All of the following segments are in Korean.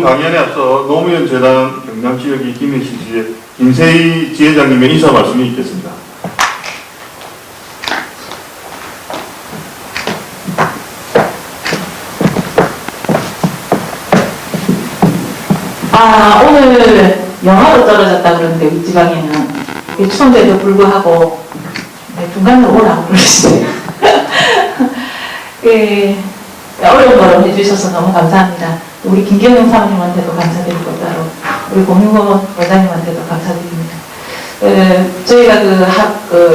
강연에 앞서 노무현 재단 경남지역의 김해시지의 김세희 지회장님의 인사 말씀이 있겠습니다. 오늘 영하로 떨어졌다 그러는데 윗지방에는 추운데도 불구하고 중간으로 오라고 그러시네요. 어려운 거를 해주셔서 너무 감사합니다. 우리 김경영 사모님한테도 감사드리고 따로 우리 공유원 원장님한테도 감사드립니다. 저희가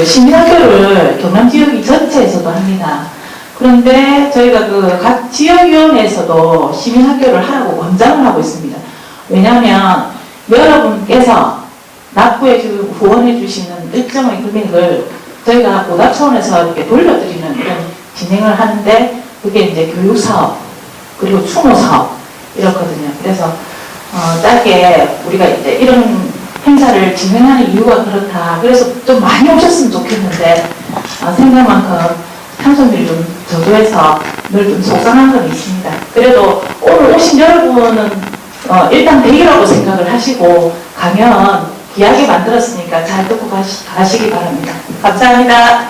시민학교를 경남 지역 전체에서도 합니다. 그런데 저희가 각 지역위원회에서도 시민학교를 하라고 권장을 하고 있습니다. 왜냐하면 여러분께서 납부해주고 후원해주시는 일정의 금액을 저희가 보답 차원에서 이렇게 돌려드리는 이런 진행을 하는데 그게 이제 교육사업 그리고 추모사업 이렇거든요. 그래서 짧게 우리가 이제 이런 행사를 진행하는 이유가 그렇다. 그래서 좀 많이 오셨으면 좋겠는데 생각만큼 참석률이 좀 저조해서 늘 좀 속상한 건 있습니다. 그래도 오늘 오신 여러분은 일단 100이라고 생각을 하시고 강연 귀하게 만들었으니까 잘 듣고 가시기 바랍니다. 감사합니다.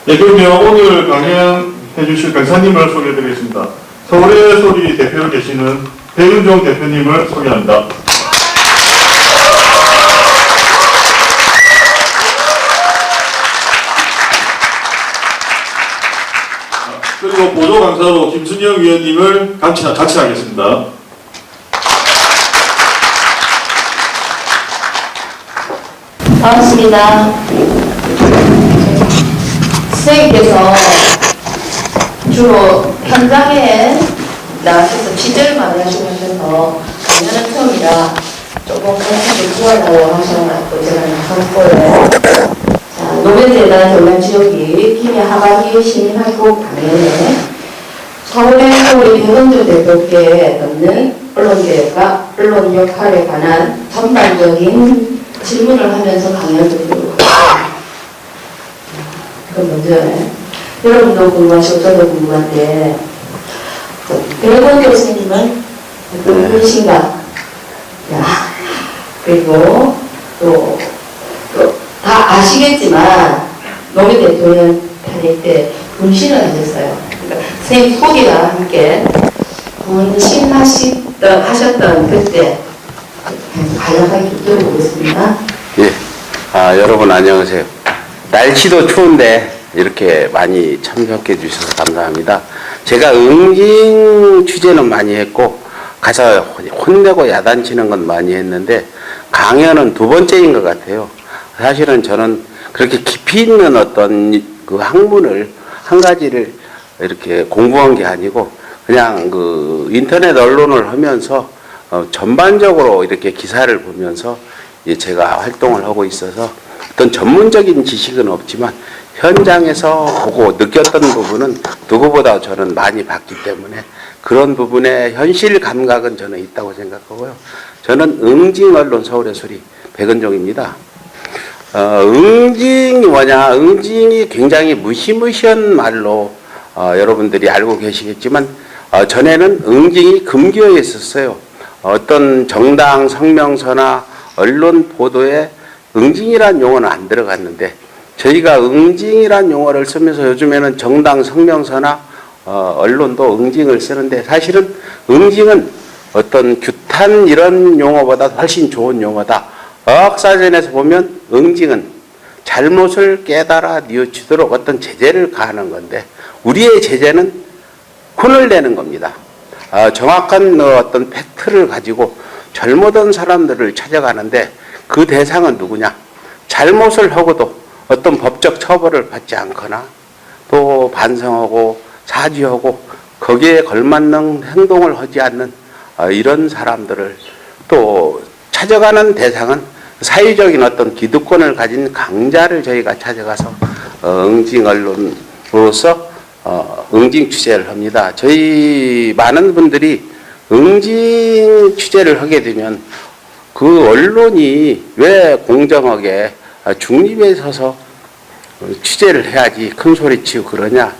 네, 그러면 오늘 강연해 주실 강사님을 소개해드리겠습니다. 서울의 소리 대표로 계시는 백은종 대표님을 소개합니다. 그리고 보조 강사로 김순영 위원님을 같이 하겠습니다. 반갑습니다. 선생님께서 주로 현장에 나와서 취재를 많이 하시면서 강연은 처음이라 조금 가르치기 좋아하고 하셔가지고 제가 했고요. 노무현 재단 경남 지역이 김해 하반기 시민학교 강연에 서울의 우리 백은종 대표께 넣는 언론개혁과 언론 역할에 관한 전반적인 질문을 하면서 강연을 드리도록 하겠습니다. 그럼 먼저 여러분도 궁금하시고 저도 궁금한데 백은종 교수님은 어떤 분이신가? 그리고 또 다 아시겠지만 노무현 대통령 탄핵 때 분신을 하셨어요. 그러니까 선생님 소개와 함께 분신하셨던 그때 간략하게 들어보겠습니다. 예, 여러분 안녕하세요. 날씨도 추운데 이렇게 많이 참석해 주셔서 감사합니다. 제가 응징 취재는 많이 했고 가서 혼내고 야단치는 건 많이 했는데 강연은 두 번째인 것 같아요. 사실은 저는 그렇게 깊이 있는 어떤 그 학문을 한 가지를 이렇게 공부한 게 아니고 그냥 인터넷 언론을 하면서 전반적으로 이렇게 기사를 보면서 제가 활동을 하고 있어서 어떤 전문적인 지식은 없지만 현장에서 보고 느꼈던 부분은 누구보다 저는 많이 봤기 때문에 그런 부분에 현실 감각은 저는 있다고 생각하고요. 저는 응징 언론 서울의 소리 백은종입니다. 응징이 뭐냐? 응징이 굉장히 무시무시한 말로 여러분들이 알고 계시겠지만 전에는 응징이 금기어에 있었어요. 어떤 정당 성명서나 언론 보도에 응징이란 용어는 안 들어갔는데 저희가 응징이란 용어를 쓰면서 요즘에는 정당 성명서나 언론도 응징을 쓰는데 사실은 응징은 어떤 규탄 이런 용어보다 훨씬 좋은 용어다. 어학사전에서 보면 응징은 잘못을 깨달아 뉘우치도록 어떤 제재를 가하는 건데 우리의 제재는 혼을 내는 겁니다. 정확한 어떤 팩트를 가지고 잘못한 사람들을 찾아가는데 그 대상은 누구냐? 잘못을 하고도 어떤 법적 처벌을 받지 않거나 또 반성하고 사죄하고 거기에 걸맞는 행동을 하지 않는 이런 사람들을 또 찾아가는 대상은 사회적인 어떤 기득권을 가진 강자를 저희가 찾아가서 응징 언론으로서 응징 취재를 합니다. 저희 많은 분들이 응징 취재를 하게 되면 그 언론이 왜 공정하게 중립에 서서 취재를 해야지 큰 소리 치고 그러냐.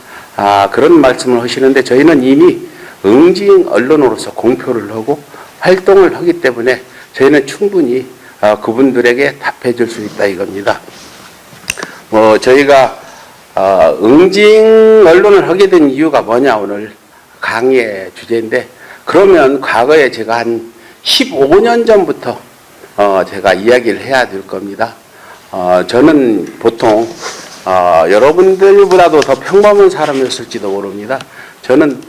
그런 말씀을 하시는데 저희는 이미 응징 언론으로서 공표를 하고 활동을 하기 때문에 저희는 충분히 그분들에게 답해 줄 수 있다 이겁니다. 저희가 응징 언론을 하게 된 이유가 뭐냐 오늘 강의의 주제인데, 그러면 과거에 제가 한 15년 전부터 제가 이야기를 해야 될 겁니다. 저는 보통 여러분들보다도 더 평범한 사람이었을지도 모릅니다. 저는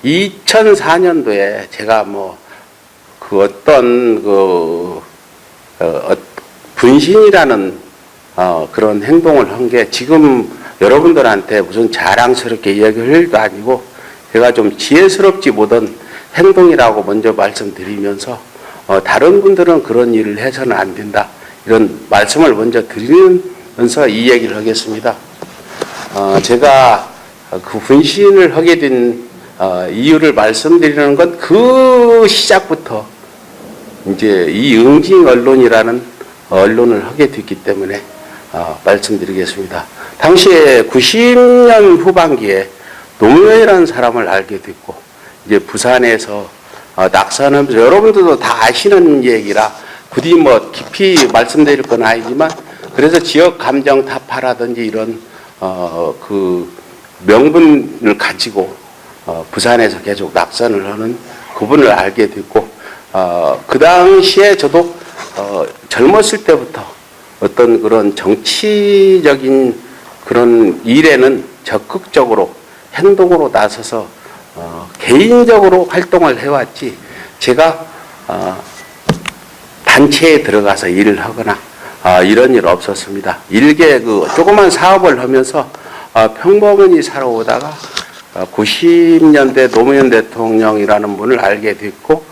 2004년도에 제가 분신이라는 그런 행동을 한 게 지금 여러분들한테 무슨 자랑스럽게 이야기할 일도 아니고 제가 좀 지혜스럽지 못한 행동이라고 먼저 말씀드리면서 다른 분들은 그런 일을 해서는 안 된다 이런 말씀을 먼저 드리면서 이 얘기를 하겠습니다. 제가 그 분신을 하게 된 이유를 말씀드리는 건 그 시작부터 이제 이 응징 언론이라는 언론을 하게 됐기 때문에 말씀드리겠습니다. 당시에 90년 후반기에 노무현이라는 사람을 알게 됐고 이제 부산에서 낙선하면서 여러분들도 다 아시는 얘기라 부디 깊이 말씀드릴 건 아니지만 그래서 지역 감정 타파라든지 이런 그 명분을 가지고 부산에서 계속 낙선을 하는 그분을 알게 됐고 그 당시에 저도 젊었을 때부터 어떤 그런 정치적인 그런 일에는 적극적으로 행동으로 나서서 개인적으로 활동을 해왔지 제가 단체에 들어가서 일을 하거나 이런 일 없었습니다. 일개 그 조그만 사업을 하면서 평범히 살아오다가 90년대 노무현 대통령이라는 분을 알게 됐고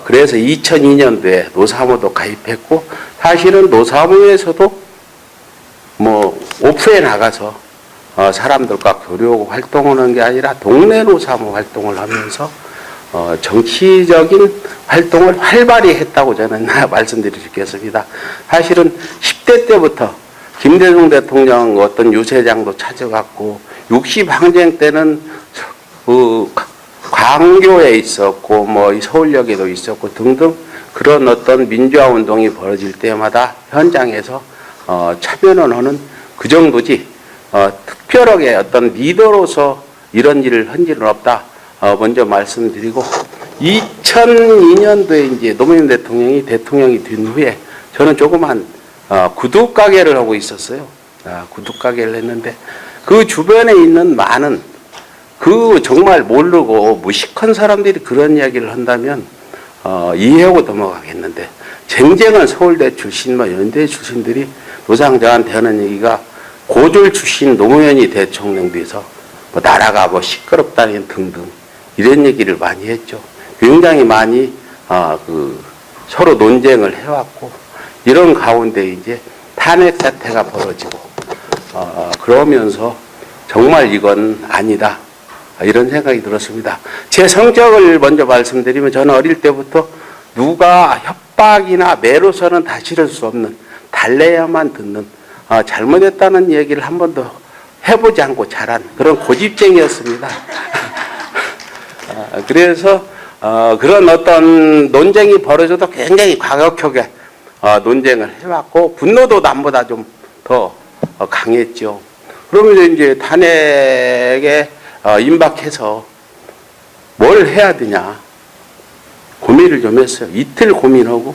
그래서 2002년도에 노사모도 가입했고 사실은 노사모에서도 오프에 나가서 사람들과 교류하고 활동하는 게 아니라 동네 노사모 활동을 하면서 정치적인 활동을 활발히 했다고 저는 말씀드릴 수 있겠습니다. 사실은 10대 때부터 김대중 대통령 어떤 유세장도 찾아갔고 60항쟁 때는 그 광교에 있었고 서울역에도 있었고 등등 그런 어떤 민주화 운동이 벌어질 때마다 현장에서 참여는 하는 그 정도지 특별하게 어떤 리더로서 이런 일을 한 일은 없다. 먼저 말씀드리고 2002년도에 이제 노무현 대통령이 된 후에 저는 조그만 구두 가게를 하고 있었어요. 구두 가게를 했는데 그 주변에 있는 많은 그 정말 모르고 무식한 사람들이 그런 이야기를 한다면 이해하고 넘어가겠는데 쟁쟁한 서울대 출신 연대 출신들이 노상 저한테 하는 얘기가 고졸 출신 노무현이 대통령 돼서 나라가 시끄럽다는 등등 이런 얘기를 많이 했죠. 굉장히 많이 서로 논쟁을 해왔고 이런 가운데 이제 탄핵 사태가 벌어지고 그러면서 정말 이건 아니다 이런 생각이 들었습니다. 제 성격을 먼저 말씀드리면 저는 어릴 때부터 누가 협박이나 매로서는 다 실을 수 없는 달래야만 듣는 잘못했다는 얘기를 한 번도 해보지 않고 자란 그런 고집쟁이였습니다. 그래서 그런 어떤 논쟁이 벌어져도 굉장히 과격하게 논쟁을 해왔고 분노도 남보다 좀 더 강했죠. 그러면 이제 탄핵에 임박해서 뭘 해야 되냐 고민을 좀 했어요. 이틀 고민하고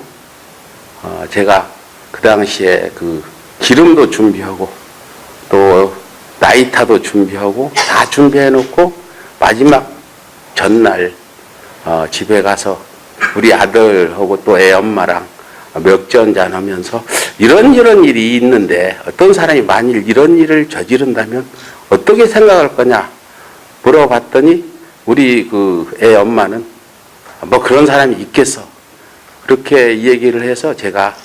제가 그 당시에 그 기름도 준비하고 또 라이터도 준비하고 다 준비해 놓고 마지막 전날 집에 가서 우리 아들하고 또 애 엄마랑 맥주 한잔 하면서 이런 일이 있는데 어떤 사람이 만일 이런 일을 저지른다면 어떻게 생각할 거냐 물어봤더니 우리 그 애 엄마는 그런 사람이 있겠어 그렇게 얘기를 해서 제가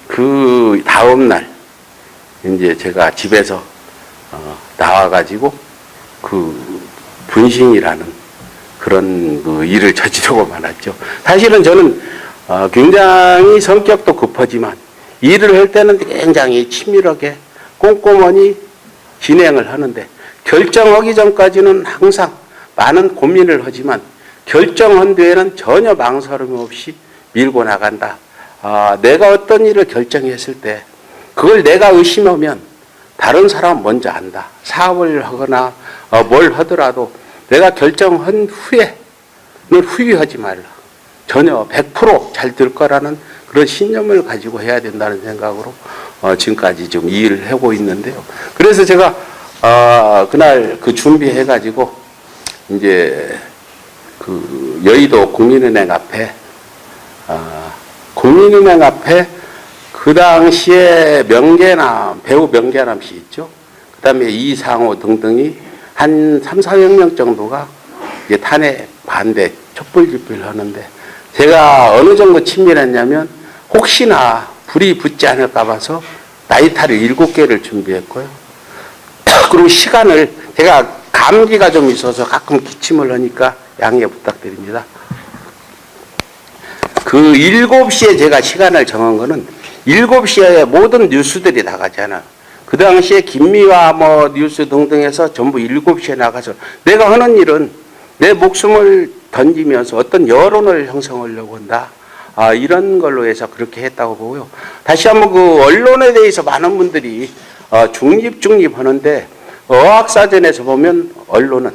그 다음날 이제 제가 집에서 나와가지고 그 분신이라는 그런 그 일을 저지르고 말았죠. 사실은 저는 굉장히 성격도 급하지만 일을 할 때는 굉장히 치밀하게 꼼꼼히 진행을 하는데 결정하기 전까지는 항상 많은 고민을 하지만 결정한 뒤에는 전혀 망설임 없이 밀고 나간다. 내가 어떤 일을 결정했을 때 그걸 내가 의심하면 다른 사람 먼저 안다. 사업을 하거나 뭘 하더라도 내가 결정한 후에는 후회하지 말라. 전혀 100% 잘 될 거라는 그런 신념을 가지고 해야 된다는 생각으로 지금까지 좀 일을 하고 있는데요. 그래서 제가 그날 그 준비해가지고 이제 그 여의도 국민은행 앞에 그 당시에 명계남, 배우 명계남 씨 있죠. 그 다음에 이상호 등등이 한 300~400명 정도가 이제 탄핵 반대 촛불 집회를 하는데 제가 어느 정도 친밀했냐면 혹시나 불이 붙지 않을까 봐서 나이타를 7개를 준비했고요. 그리고 시간을 제가 감기가 좀 있어서 가끔 기침을 하니까 양해 부탁드립니다. 그 7시에 제가 시간을 정한 거는 7시에 모든 뉴스들이 나가잖아. 그 당시에 김미화 뭐 뉴스 등등해서 전부 7시에 나가서 내가 하는 일은 내 목숨을 던지면서 어떤 여론을 형성하려고 한다. 이런 걸로 해서 그렇게 했다고 보고요. 다시 한번 그 언론에 대해서 많은 분들이 중립 하는데 어학사전에서 보면 언론은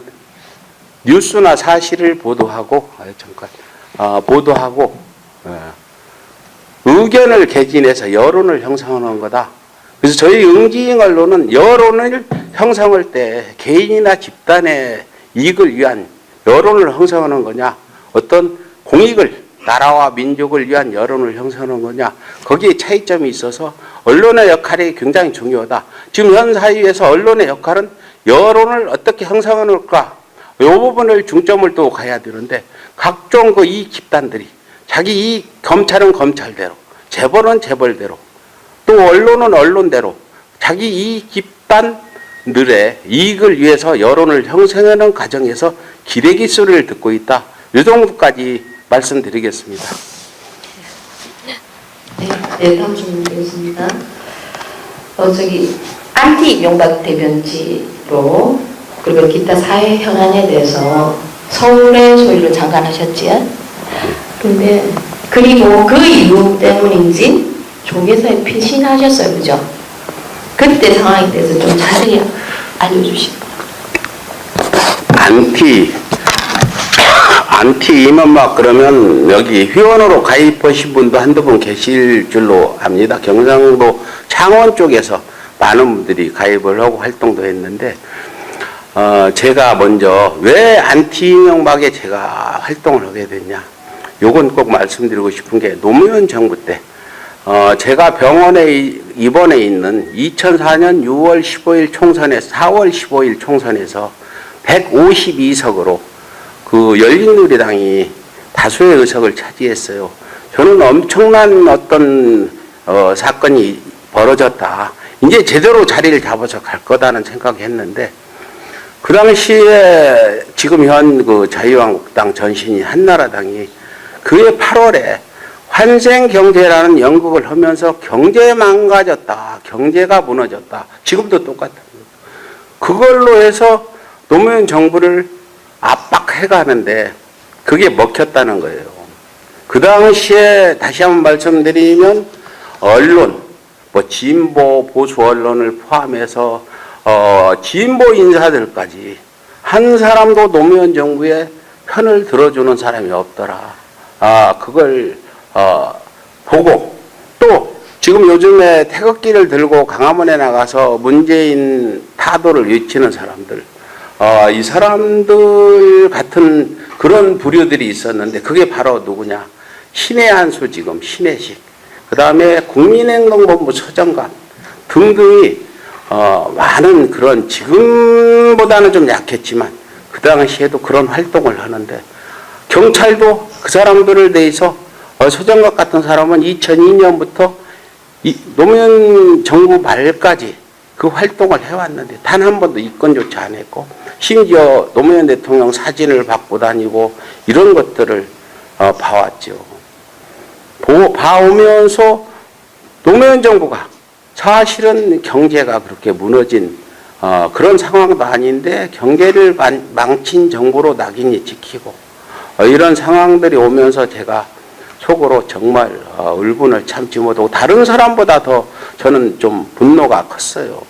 뉴스나 사실을 보도하고 의견을 개진해서 여론을 형성하는 거다. 그래서 저희 응징 언론은 여론을 형성할 때 개인이나 집단의 이익을 위한 여론을 형성하는 거냐, 어떤 공익을 나라와 민족을 위한 여론을 형성하는 거냐, 거기에 차이점이 있어서 언론의 역할이 굉장히 중요하다. 지금 현 사회에서 언론의 역할은 여론을 어떻게 형성할까, 이 부분을 중점을 두고 가야 되는데 각종 그 이익 집단들이 자기 이익, 검찰은 검찰대로, 재벌은 재벌대로, 또 언론은 언론대로 자기 이익 집단들의 이익을 위해서 여론을 형성하는 과정에서 기레기 소리를 듣고 있다. 이 정도까지 말씀드리겠습니다. 네, 다음 질문 드리겠습니다. 안티 이명박 대변지로 그리고 기타 사회 현안에 대해서 서울의 소리를 장관하셨지요. 근데 그리고 그 이유 때문인지 조계사에 피신하셨어요, 그죠? 그때 상황에 대해서 좀 자세히 알려주시고. 안티 이명박 그러면 여기 회원으로 가입하신 분도 한두 분 계실 줄로 압니다. 경상도 창원 쪽에서 많은 분들이 가입을 하고 활동도 했는데 제가 먼저 왜 안티 이명박에 제가 활동을 하게 됐냐, 요건 꼭 말씀드리고 싶은 게 노무현 정부 때 제가 병원에 입원해 있는 2004년 6월 15일 총선에서 4월 15일 총선에서 152석으로 그 열린우리당이 다수의 의석을 차지했어요. 저는 엄청난 어떤 사건이 벌어졌다. 이제 제대로 자리를 잡아서 갈 거다는 생각했는데 그 당시에 지금 현 그 자유한국당 전신인 한나라당이 그해 8월에 환생경제라는 연극을 하면서 경제 망가졌다, 경제가 무너졌다. 지금도 똑같은 거예요. 그걸로 해서 노무현 정부를 압박해가는데 그게 먹혔다는 거예요. 그 당시에 다시 한번 말씀드리면 언론, 뭐 진보 보수 언론을 포함해서 진보 인사들까지 한 사람도 노무현 정부의 편을 들어주는 사람이 없더라. 그걸 보고 또 지금 요즘에 태극기를 들고 강화문에 나가서 문재인 타도를 외치는 사람들, 이 사람들 같은 그런 부류들이 있었는데 그게 바로 누구냐? 신해안수 지금 신해식, 그 다음에 국민행동본부 서정관 등등이 많은 그런 지금보다는 좀 약했지만 그 당시에도 그런 활동을 하는데 경찰도 그 사람들을 대해서 서정관 같은 사람은 2002년부터 노무현 정부 말까지 그 활동을 해왔는데 단 한 번도 입건조차 안 했고 심지어 노무현 대통령 사진을 받고 다니고 이런 것들을 봐왔죠. 봐오면서 노무현 정부가 사실은 경제가 그렇게 무너진 그런 상황도 아닌데 경제를 망친 정부로 낙인이 찍히고 이런 상황들이 오면서 제가 속으로 정말 울분을 참지 못하고 다른 사람보다 더 저는 좀 분노가 컸어요.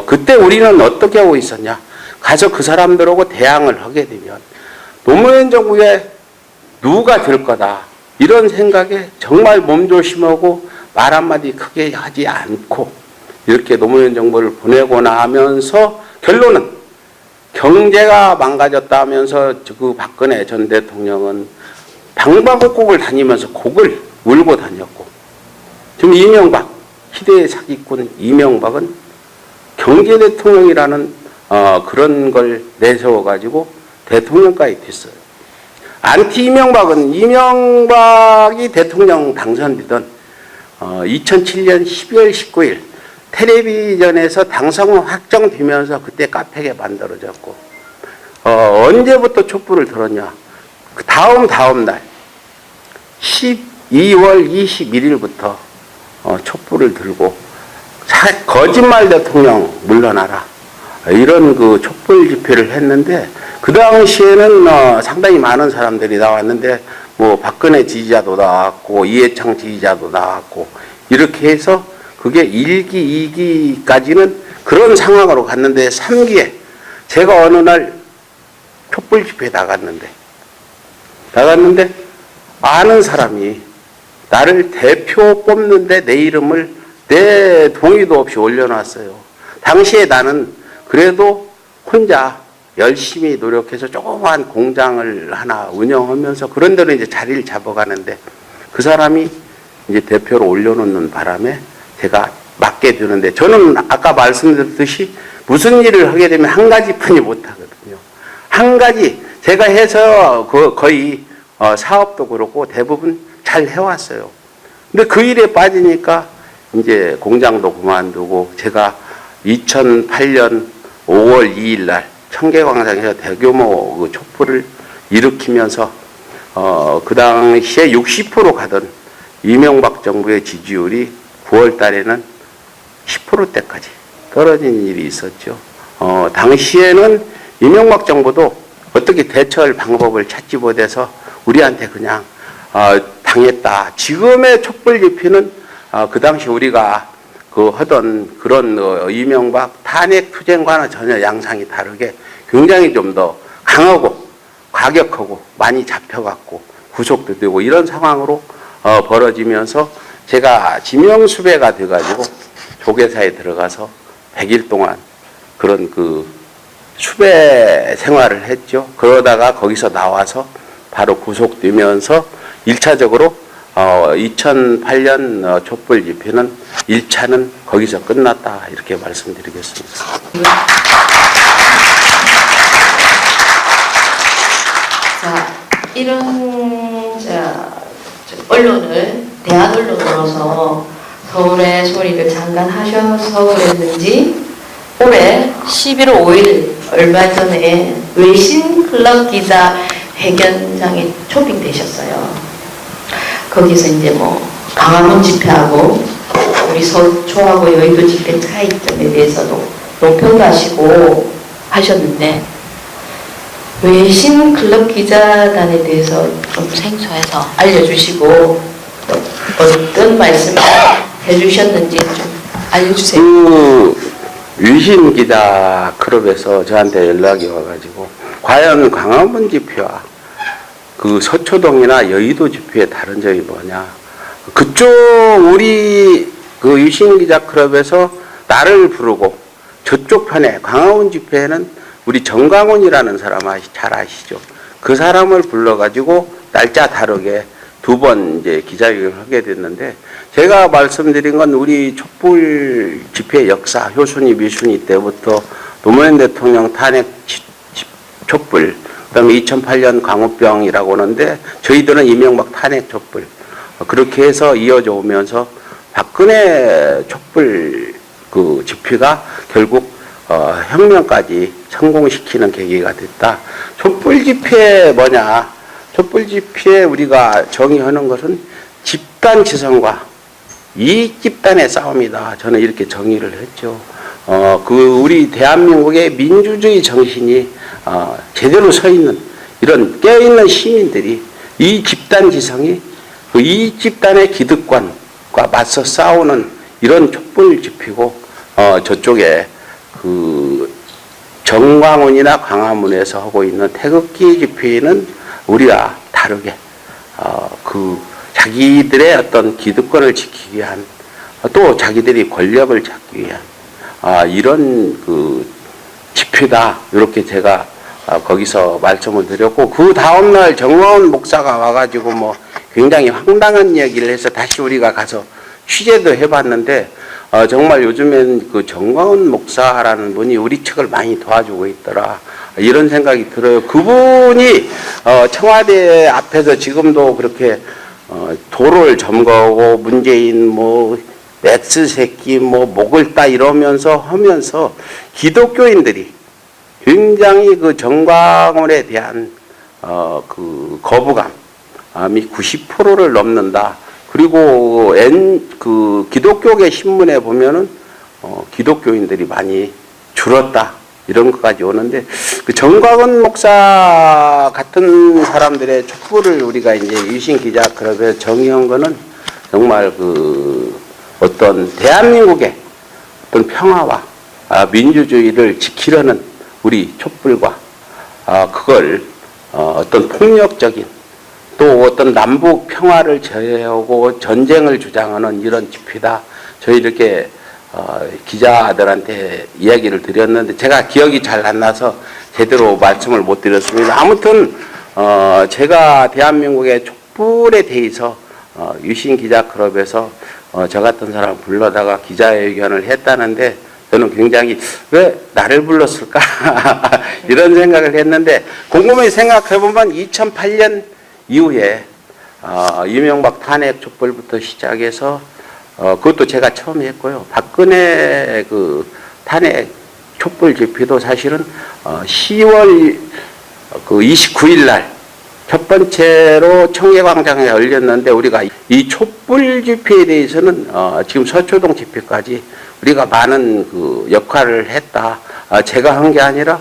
그때 우리는 어떻게 하고 있었냐? 가서 그 사람들하고 대항을 하게 되면 노무현 정부에 누가 될 거다. 이런 생각에 정말 몸조심하고 말 한마디 크게 하지 않고 이렇게 노무현 정부를 보내고 나면서 결론은 경제가 망가졌다 하면서 그 박근혜 전 대통령은 방방곡곡을 다니면서 곡을 울고 다녔고 지금 이명박, 희대의 사기꾼 이명박은 경제 대통령이라는 그런 걸 내세워가지고 대통령까지 됐어요. 안티 이명박은 이명박이 대통령 당선되던 2007년 12월 19일 텔레비전에서 당선 확정되면서 그때 카페가 만들어졌고 언제부터 촛불을 들었냐? 그 다음 날 12월 21일부터 촛불을 들고 거짓말 대통령 물러나라 이런 그 촛불 집회를 했는데 그 당시에는 상당히 많은 사람들이 나왔는데 뭐 박근혜 지지자도 나왔고 이해창 지지자도 나왔고 이렇게 해서 그게 1기, 2기까지는 그런 상황으로 갔는데 3기에 제가 어느 날 촛불 집회에 나갔는데 아는 사람이 나를 대표 뽑는데 내 이름을 내 동의도 없이 올려놨어요. 당시에 나는 그래도 혼자 열심히 노력해서 조그만 공장을 하나 운영하면서 그런 데로 이제 자리를 잡아가는데 그 사람이 이제 대표로 올려놓는 바람에 제가 맡게 되는데 저는 아까 말씀드렸듯이 무슨 일을 하게 되면 한 가지뿐이 못하거든요. 한 가지 제가 해서 거의 사업도 그렇고 대부분 잘 해왔어요. 근데 그 일에 빠지니까 이제 공장도 그만두고 제가 2008년 5월 2일 날 청계광장에서 대규모 그 촛불을 일으키면서 그 당시에 60% 가던 이명박 정부의 지지율이 9월 달에는 10%대까지 떨어진 일이 있었죠. 당시에는 이명박 정부도 어떻게 대처할 방법을 찾지 못해서 우리한테 그냥 당했다. 지금의 촛불 집회는 그 당시 우리가 하던 그런 이명박 탄핵 투쟁과는 전혀 양상이 다르게 굉장히 좀 더 강하고 과격하고 많이 잡혀갔고 구속도 되고 이런 상황으로 벌어지면서 제가 지명수배가 돼가지고 조계사에 들어가서 100일 동안 그런 그 수배 생활을 했죠. 그러다가 거기서 나와서 바로 구속되면서 1차적으로 2008년 촛불 집회는 1차는 거기서 끝났다 이렇게 말씀드리겠습니다. 자, 이런 언론을 대한 언론으로서 서울의 소리를 잠깐 하셔서 그랬는지 올해 11월 5일 얼마 전에 외신 클럽 기자 회견장에 초빙되셨어요. 거기서 이제 뭐 강화문 집회하고 우리 서초하고 여의도 집회 차이점에 대해서도 논평하시고 하셨는데 외신 클럽 기자단에 대해서 좀 생소해서 알려주시고 또 어떤 말씀을 해주셨는지 좀 알려주세요. 그 외신 기자 클럽에서 저한테 연락이 와가지고 과연 광화문 집회와 그 서초동이나 여의도 집회의 다른 점이 뭐냐? 그쪽 우리 그 외신 기자 클럽에서 나를 부르고 저쪽 편에 광화문 집회에는 우리 정강훈이라는 사람 잘 아시죠? 그 사람을 불러가지고 날짜 다르게 2번 이제 기자회견을 하게 됐는데 제가 말씀드린 건 우리 촛불 집회 역사 효순이 미순이 때부터 노무현 대통령 탄핵 촛불 그다음에 2008년 광우병이라고 하는데 저희들은 이명박 탄핵 촛불 그렇게 해서 이어져 오면서 박근혜 촛불 그 집회가 결국 혁명까지 성공시키는 계기가 됐다. 촛불 집회 뭐냐? 촛불 집회에 우리가 정의하는 것은 집단 지성과 이익 집단의 싸움이다. 저는 이렇게 정의를 했죠. 우리 대한민국의 민주주의 정신이 제대로 서 있는 이런 깨어있는 시민들이 이 집단 지성이 그 이익 집단의 기득권과 맞서 싸우는 이런 촛불 집회고 저쪽에 그 정광훈이나 광화문에서 하고 있는 태극기 집회는 우리와 다르게 그 자기들의 어떤 기득권을 지키기 위한 또 자기들이 권력을 잡기 위한 이런 그 집회다 이렇게 제가 거기서 말씀을 드렸고 그 다음날 정광훈 목사가 와가지고 뭐 굉장히 황당한 이야기를 해서 다시 우리가 가서 취재도 해봤는데 정말 요즘엔 그 정광훈 목사라는 분이 우리 측을 많이 도와주고 있더라 이런 생각이 들어요. 그분이 청와대 앞에서 지금도 그렇게 도로를 점거하고 문재인 뭐 넥스 새끼 뭐 목을 따 이러면서 하면서 기독교인들이 굉장히 그 정광훈에 대한 그 거부감이 90%를 넘는다. 그리고 그 기독교계 신문에 보면은 기독교인들이 많이 줄었다 이런 것까지 오는데 그 정광훈 목사 같은 사람들의 촛불을 우리가 이제 유신 기자 클럽에 정의한 거는 정말 그 어떤 대한민국의 어떤 평화와 민주주의를 지키려는 우리 촛불과 그걸 어떤 폭력적인 또 어떤 남북 평화를 저해하고 전쟁을 주장하는 이런 집회다. 저희 이렇게 기자들한테 이야기를 드렸는데 제가 기억이 잘 안 나서 제대로 말씀을 못 드렸습니다. 아무튼 제가 대한민국의 촛불에 대해서 유신 기자 클럽에서 저 같은 사람 불러다가 기자회견을 했다는데 저는 굉장히 왜 나를 불렀을까 이런 생각을 했는데 곰곰이 생각해보면 2008년 이후에 이명박 탄핵 촛불부터 시작해서 그것도 제가 처음 했고요. 박근혜 그 탄핵 촛불 집회도 사실은 10월 그 29일 날 첫 번째로 청계광장에 열렸는데 우리가 이 촛불 집회에 대해서는 지금 서초동 집회까지 우리가 많은 그 역할을 했다. 제가 한 게 아니라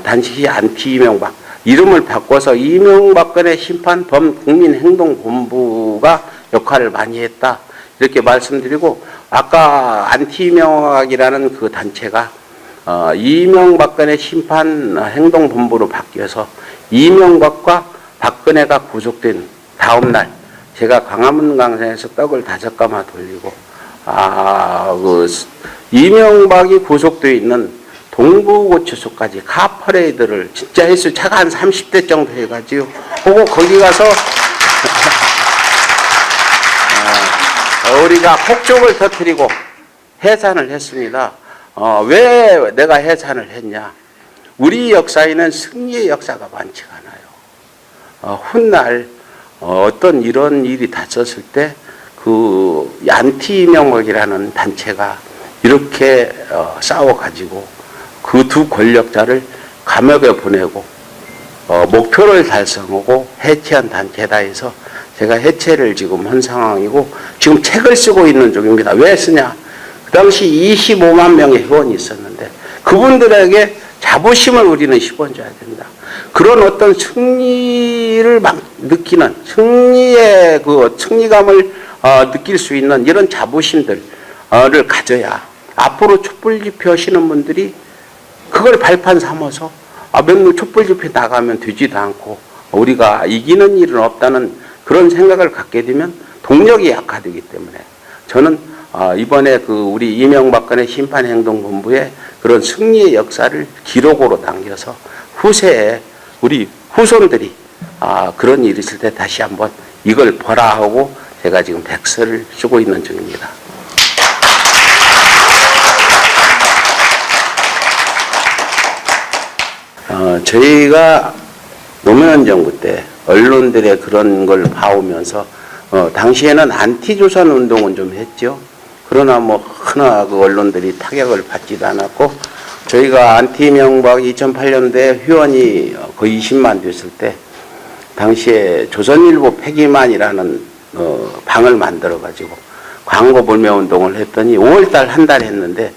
단지 안티 이명박 이름을 바꿔서 이명박근혜 심판 범국민행동본부가 역할을 많이 했다. 이렇게 말씀드리고 아까 안티 이명박이라는 그 단체가 이명박근혜 심판 행동본부로 바뀌어서 이명박과 박근혜가 구속된 다음 날 제가 광화문 광장에서 떡을 5가마 돌리고 그 이명박이 구속되어 있는 동부고추소까지 카퍼레이드를 진짜 횟수 차가 한 30대 정도 해가지고 보고 거기 가서 우리가 폭죽을 터뜨리고 해산을 했습니다. 왜 내가 해산을 했냐? 우리 역사에는 승리의 역사가 많지가 않아요. 훗날 어떤 이런 일이 닥쳤을 때 그 안티 이명박이라는 단체가 이렇게 싸워가지고 그 두 권력자를 감옥에 보내고 목표를 달성하고 해체한 단체다 해서 제가 해체를 지금 한 상황이고 지금 책을 쓰고 있는 중입니다. 왜 쓰냐? 그 당시 25만 명의 회원이 있었는데 그분들에게 자부심을 우리는 심어줘야 된다. 그런 어떤 승리를 막 느끼는 승리의 그 승리감을 느낄 수 있는 이런 자부심들을 가져야 앞으로 촛불 집회 하시는 분들이 그걸 발판 삼아서 맨날 촛불 집회 나가면 되지도 않고 우리가 이기는 일은 없다는 그런 생각을 갖게 되면 동력이 약화되기 때문에 저는 이번에 그 우리 이명박근혜 심판행동본부의 그런 승리의 역사를 기록으로 남겨서 후세에 우리 후손들이 그런 일이 있을 때 다시 한번 이걸 보라 하고 제가 지금 백서를 쓰고 있는 중입니다. 저희가 노무현 정부 때 언론들의 그런 걸 봐오면서 당시에는 안티조선 운동은 좀 했죠. 그러나 뭐 하나 그 언론들이 타격을 받지도 않았고 저희가 안티명박 2008년도에 회원이 거의 20만 됐을 때 당시에 조선일보 폐기만이라는 방을 만들어 가지고 광고 불매 운동을 했더니 5월달 한 달 했는데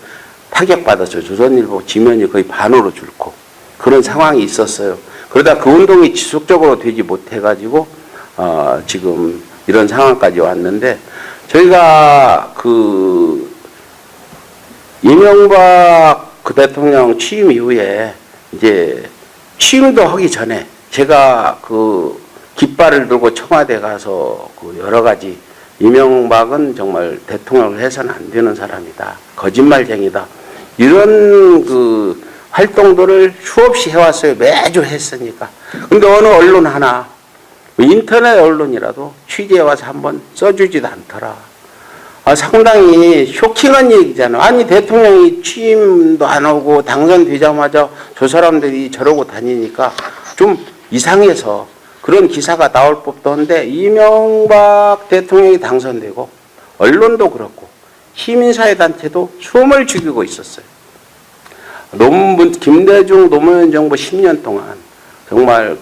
타격받았죠. 조선일보 지면이 거의 반으로 줄고 그런 상황이 있었어요. 그러다 그 운동이 지속적으로 되지 못해가지고 지금 이런 상황까지 왔는데 저희가 그 이명박 그 대통령 취임 이후에 이제 취임도 하기 전에 제가 그 깃발을 들고 청와대 가서 그 여러 가지 이명박은 정말 대통령을 해서는 안 되는 사람이다. 거짓말쟁이다. 이런 그 활동들을 수없이 해왔어요. 매주 했으니까. 근데 어느 언론 하나, 인터넷 언론이라도 취재해 와서 한번 써주지도 않더라. 상당히 쇼킹한 얘기잖아. 아니, 대통령이 취임도 안 하고 당선되자마자 저 사람들이 저러고 다니니까 좀 이상해서 그런 기사가 나올 법도 한데, 이명박 대통령이 당선되고 언론도 그렇고 시민사회단체도 숨을 죽이고 있었어요. 김대중 노무현 정부 10년 동안 정말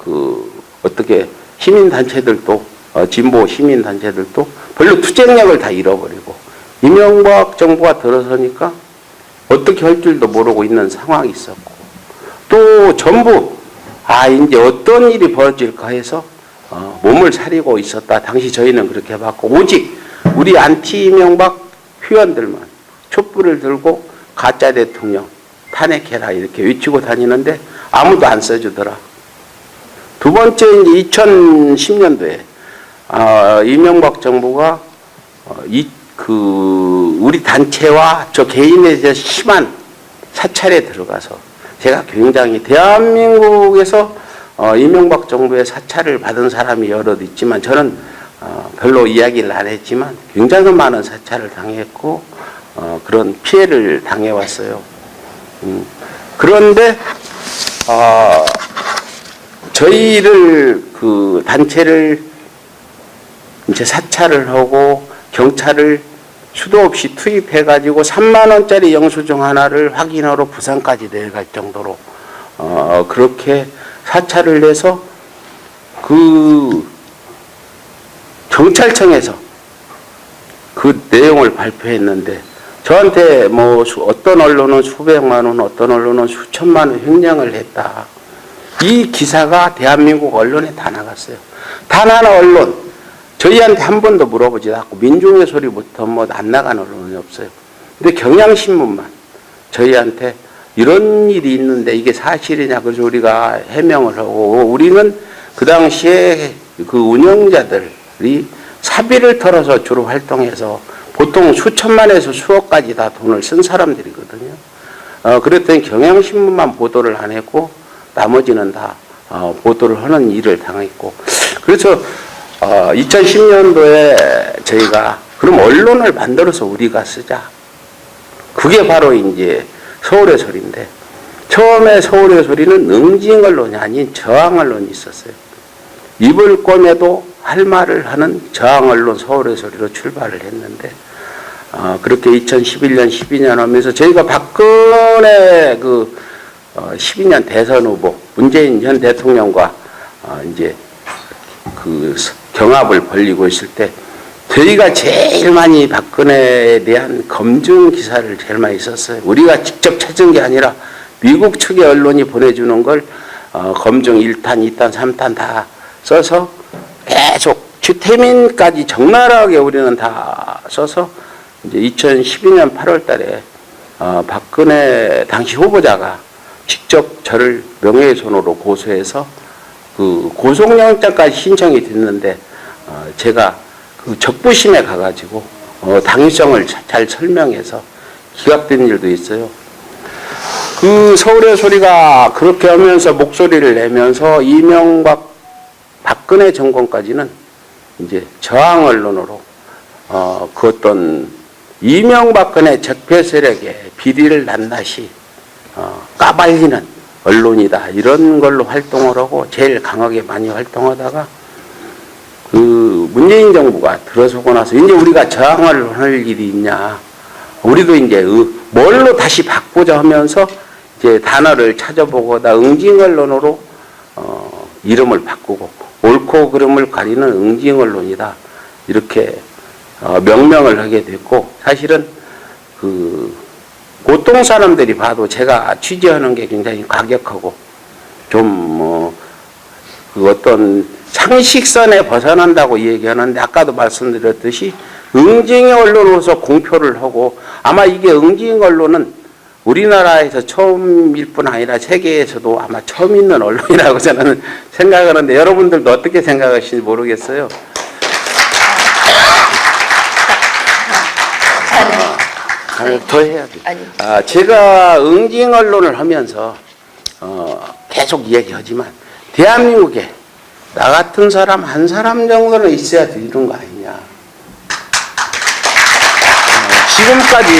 어떻게 시민단체들도 진보 시민단체들도 별로 투쟁력을 다 잃어버리고 이명박 정부가 들어서니까 어떻게 할 줄도 모르고 있는 상황이 있었고, 또 전부 이제 어떤 일이 벌어질까 해서 몸을 사리고 있었다. 당시 저희는 그렇게 봤고, 오직 우리 안티 이명박 회원들만 촛불을 들고 가짜 대통령 탄핵해라 이렇게 외치고 다니는데 아무도 안 써주더라. 두 번째, 이제 2010년도에 이명박 정부가 우리 단체와 저 개인에 대해 심한 사찰에 들어가서 제가 굉장히 대한민국에서 이명박 정부의 사찰을 받은 사람이 여럿 있지만 저는 별로 이야기를 안 했지만 굉장히 많은 사찰을 당했고 그런 피해를 당해왔어요. 그런데 저희를 그 단체를 이제 사찰을 하고 경찰을 수도 없이 투입해가지고 3만 원짜리 영수증 하나를 확인하러 부산까지 내려갈 정도로 그렇게 사찰을 해서 그 경찰청에서 그 내용을 발표했는데 저한테 뭐 어떤 언론은 수백만 원, 어떤 언론은 수천만 원 횡령을 했다. 이 기사가 대한민국 언론에 다 나갔어요. 단 하나 언론, 저희한테 한 번도 물어보지 않고 민중의 소리부터 뭐 안 나간 언론이 없어요. 근데 경향신문만 저희한테 이런 일이 있는데 이게 사실이냐, 그래서 우리가 해명을 하고, 우리는 그 당시에 그 운영자들이 사비를 털어서 주로 활동해서 보통 수천만에서 수억까지 다 돈을 쓴 사람들이거든요. 그랬더니 경향신문만 보도를 안 했고 나머지는 다 보도를 하는 일을 당했고, 그래서 2010년도에 저희가 그럼 언론을 만들어서 우리가 쓰자. 그게 바로 이제 서울의 소리인데, 처음에 서울의 소리는 응징 언론이 아닌 저항 언론이 있었어요. 입을 꼬매도 할 말을 하는 저항 언론 서울의 소리로 출발을 했는데, 그렇게 2011년, 12년 하면서 저희가 박근혜 12년 대선 후보 문재인 현 대통령과 이제 그 경합을 벌이고 있을 때 저희가 제일 많이 박근혜에 대한 검증 기사를 제일 많이 썼어요. 우리가 직접 찾은 게 아니라 미국 측의 언론이 보내주는 걸 검증 1탄, 2탄, 3탄 다 써서 계속 최태민까지 적나라하게 우리는 다 써서 이제 2012년 8월 달에 박근혜 당시 후보자가 직접 저를 명예훼손으로 고소해서 그 고소영장까지 신청이 됐는데 제가 그 적부심에 가가지고 당위성을 잘 설명해서 기각된 일도 있어요. 그 서울의 소리가 그렇게 하면서 목소리를 내면서 이명박 박근혜 정권까지는 이제 저항 언론으로 그 어떤 이명박근혜 적폐 세력의 비리를 낱낱이 까발리는 언론이다, 이런 걸로 활동을 하고 제일 강하게 많이 활동하다가 그 문재인 정부가 들어서고 나서 이제 우리가 저항을 할 일이 있냐, 우리도 이제 뭘로 다시 바꾸자 하면서 이제 단어를 찾아보고다 응징 언론으로 이름을 바꾸고 옳고 그름을 가리는 응징 언론이다, 이렇게 명명을 하게 됐고, 사실은 그 보통 사람들이 봐도 제가 취재하는 게 굉장히 과격하고 좀 그 어떤 상식선에 벗어난다고 얘기하는데, 아까도 말씀드렸듯이 응징 언론으로서 공표를 하고, 아마 이게 응징 언론은 우리나라에서 처음일 뿐 아니라 세계에서도 아마 처음 있는 언론이라고 저는 생각하는데, 여러분들도 어떻게 생각하시는지 모르겠어요. 더 해야 돼. 제가 응징 언론을 하면서 계속 이야기하지만, 대한민국에 나 같은 사람 한 사람 정도는 있어야 되는 거 아니냐. 지금까지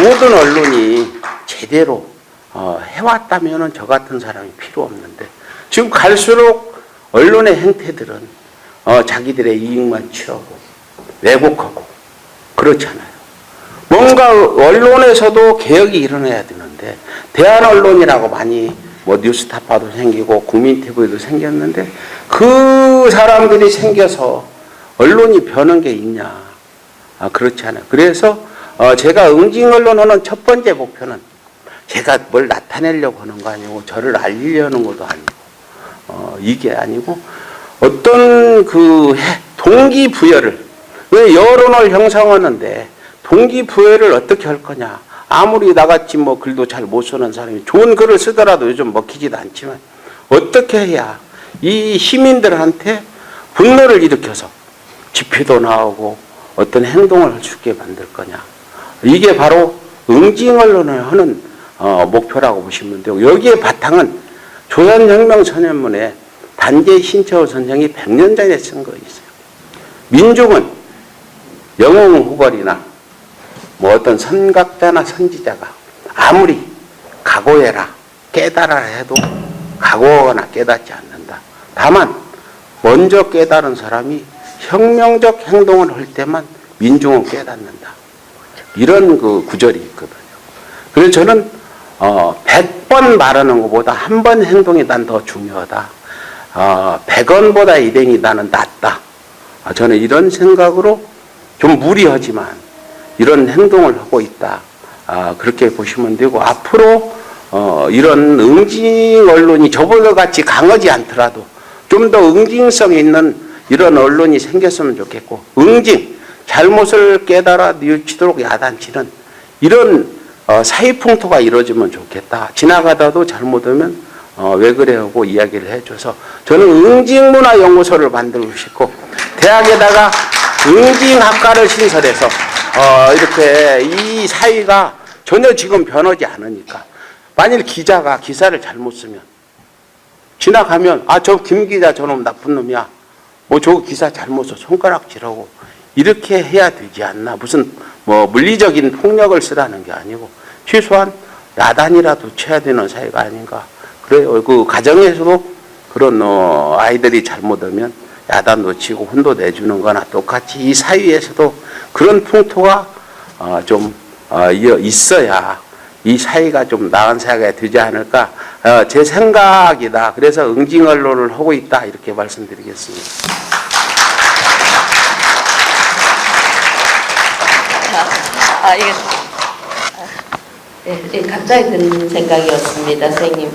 모든 언론이 제대로 해왔다면 저 같은 사람이 필요 없는데, 지금 갈수록 언론의 행태들은 자기들의 이익만 취하고 왜곡하고 그렇잖아요. 뭔가 언론에서도 개혁이 일어나야 되는데, 대한 언론이라고 많이 뉴스타파도 생기고 국민TV도 생겼는데, 그 사람들이 생겨서 언론이 변한 게 있냐? 그렇지 않아요. 그래서 제가 응징 언론하는 첫 번째 목표는 제가 뭘 나타내려고 하는 거 아니고, 저를 알리려는 것도 아니고, 이게 아니고, 어떤 그 동기부여를, 왜 여론을 형성하는데 동기부여를 어떻게 할 거냐. 아무리 나같이 글도 잘 못 쓰는 사람이 좋은 글을 쓰더라도 요즘 먹히지도 않지만, 어떻게 해야 이 시민들한테 분노를 일으켜서 집회도 나오고 어떤 행동을 할 수 있게 만들 거냐. 이게 바로 응징 언론을 하는 목표라고 보시면 되고, 여기에 바탕은 조선혁명 선언문에 단재 신철 선생이 100년 전에 쓴 거 있어요. 민중은 영웅후걸이나 어떤 선각자나 선지자가 아무리 각오해라, 깨달아라 해도 각오하거나 깨닫지 않는다. 다만 먼저 깨달은 사람이 혁명적 행동을 할 때만 민중은 깨닫는다. 이런 그 구절이 있거든요. 그래서 저는 100번 말하는 것보다 한 번 행동이 난 더 중요하다. 100원보다 일행이 나는 낫다. 저는 이런 생각으로 좀 무리하지만 이런 행동을 하고 있다. 그렇게 보시면 되고, 앞으로 이런 응징 언론이 저보다 같이 강하지 않더라도 좀 더 응징성 있는 이런 언론이 생겼으면 좋겠고, 응징, 잘못을 깨달아 뉘우치도록 야단치는 이런 사회풍토가 이루어지면 좋겠다. 지나가다도 잘못하면 왜 그래 하고 이야기를 해줘서, 저는 응징문화연구소를 만들고 싶고, 대학에다가 응징학과를 신설해서 이렇게 이 사회가 전혀 지금 변하지 않으니까, 만일 기자가 기사를 잘못 쓰면 지나가면 저 김 기자 저놈 나쁜 놈이야, 저 기사 잘못 써 손가락질하고 이렇게 해야 되지 않나. 무슨 물리적인 폭력을 쓰라는 게 아니고 최소한 야단이라도 쳐야 되는 사회가 아닌가. 그래요. 그 가정에서도 그런 아이들이 잘못하면 야단 놓치고 혼도 내주는 거나 똑같이 이 사회에서도 그런 풍토가 좀 있어야 이 사회가 좀 나은 사회가 되지 않을까. 제 생각이다. 그래서 응징 언론을 하고 있다. 이렇게 말씀드리겠습니다. 네, 갑자기 드는 생각이었습니다, 선생님.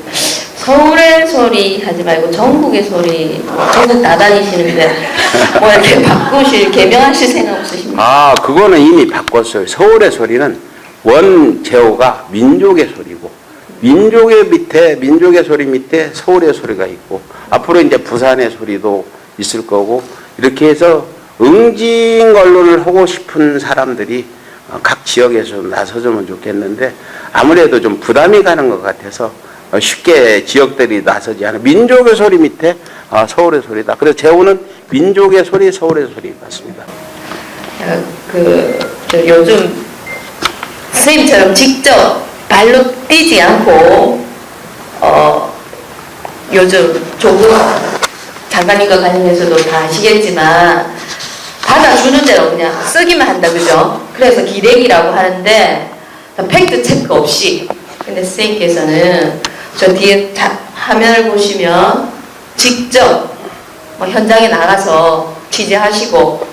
서울의 소리 하지 말고 전국의 소리 계속 나다니시는데 이렇게 바꾸실, 개명하실 생각 없으십니까? 그거는 이미 바꿨어요. 서울의 소리는 원제호가 민족의 소리고, 민족의 소리 밑에 서울의 소리가 있고, 앞으로 이제 부산의 소리도 있을 거고, 이렇게 해서 응징 언론을 하고 싶은 사람들이 각 지역에서 나서주면 좋겠는데, 아무래도 좀 부담이 가는 것 같아서 쉽게 지역들이 나서지 않아. 민족의 소리 밑에 서울의 소리다. 그래서 제호는 민족의 소리, 서울의 소리 같습니다. 요즘 선생님처럼 직접 발로 뛰지 않고 요즘 조국 장관님과 관련해서도 다 아시겠지만 받아주는 대로 그냥 쓰기만 한다, 그죠? 그래서 기대기라고 하는데 팩트 체크 없이. 근데 선생님께서는 저 뒤에 화면을 보시면 직접 현장에 나가서 취재하시고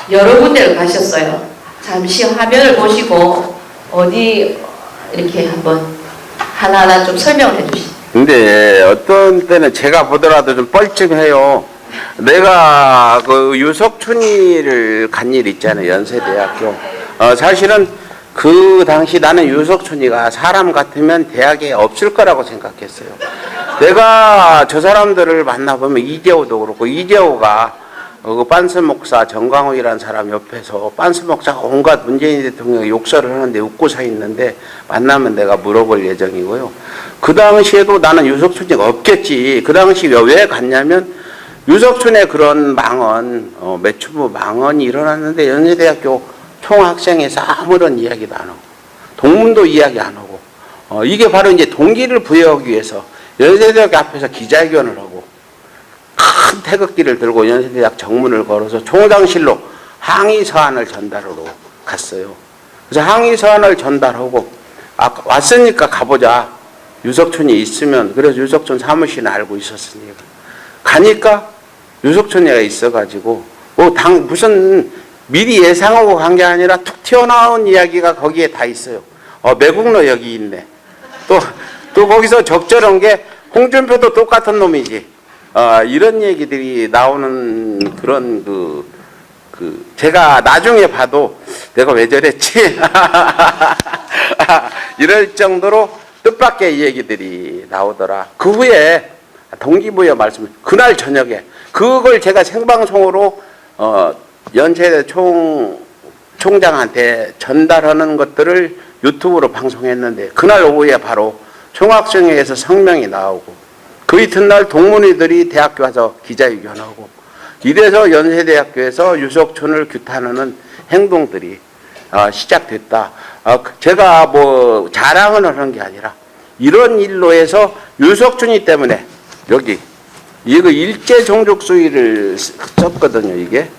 여러 군데를 가셨어요. 잠시 화면을 보시고 어디 이렇게 한번 하나하나 좀 설명을 해주시죠. 근데 어떤 때는 제가 보더라도 좀 뻘쭘해요. 내가 그 유석춘이를 간 일 있잖아요. 연세대학교. 사실은 그 당시 나는 유석춘이가 사람 같으면 대학에 없을 거라고 생각했어요. 내가 저 사람들을 만나보면 이재호도 그렇고, 이재호가 그 빤스 목사 정광훈이라는 사람 옆에서 빤스 목사가 온갖 문재인 대통령 욕설을 하는데 웃고 서 있는데 만나면 내가 물어볼 예정이고요. 그 당시에도 나는 유석춘이가 없겠지. 그 당시 왜 갔냐면 유석춘의 그런 망언, 매춘부 망언이 일어났는데 연세대학교 총학생회에서 아무런 이야기도 안 하고 동문도 이야기 안 하고 이게 바로 이제 동기를 부여하기 위해서 연세대학교 앞에서 기자회견을 하고 큰 태극기를 들고 연세대학 정문을 걸어서 총장실로 항의 서한을 전달하러 갔어요. 그래서 항의 서한을 전달하고 왔으니까 가보자. 유석춘이 있으면 그래서 유석춘 사무실을 알고 있었으니까 가니까 유석춘이가 있어가지고 무슨 미리 예상하고 간 게 아니라 툭 튀어나온 이야기가 거기에 다 있어요. 매국노 여기 있네. 또 거기서 적절한 게 홍준표도 똑같은 놈이지. 이런 얘기들이 나오는 그런 제가 나중에 봐도 내가 왜 저랬지? 이럴 정도로 뜻밖의 얘기들이 나오더라. 그 후에 동기부여 말씀, 그날 저녁에 그걸 제가 생방송으로 연세대 총장한테 전달하는 것들을 유튜브로 방송했는데 그날 오후에 바로 총학생회에서 성명이 나오고 그 이튿날 동문이들이 대학교 와서 기자회견하고 이래서 연세대학교에서 유석춘을 규탄하는 행동들이 시작됐다. 제가 뭐 자랑을 하는 게 아니라 이런 일로 해서 유석춘이 때문에 여기 이거 일제 종족 수위를 썼거든요. 이게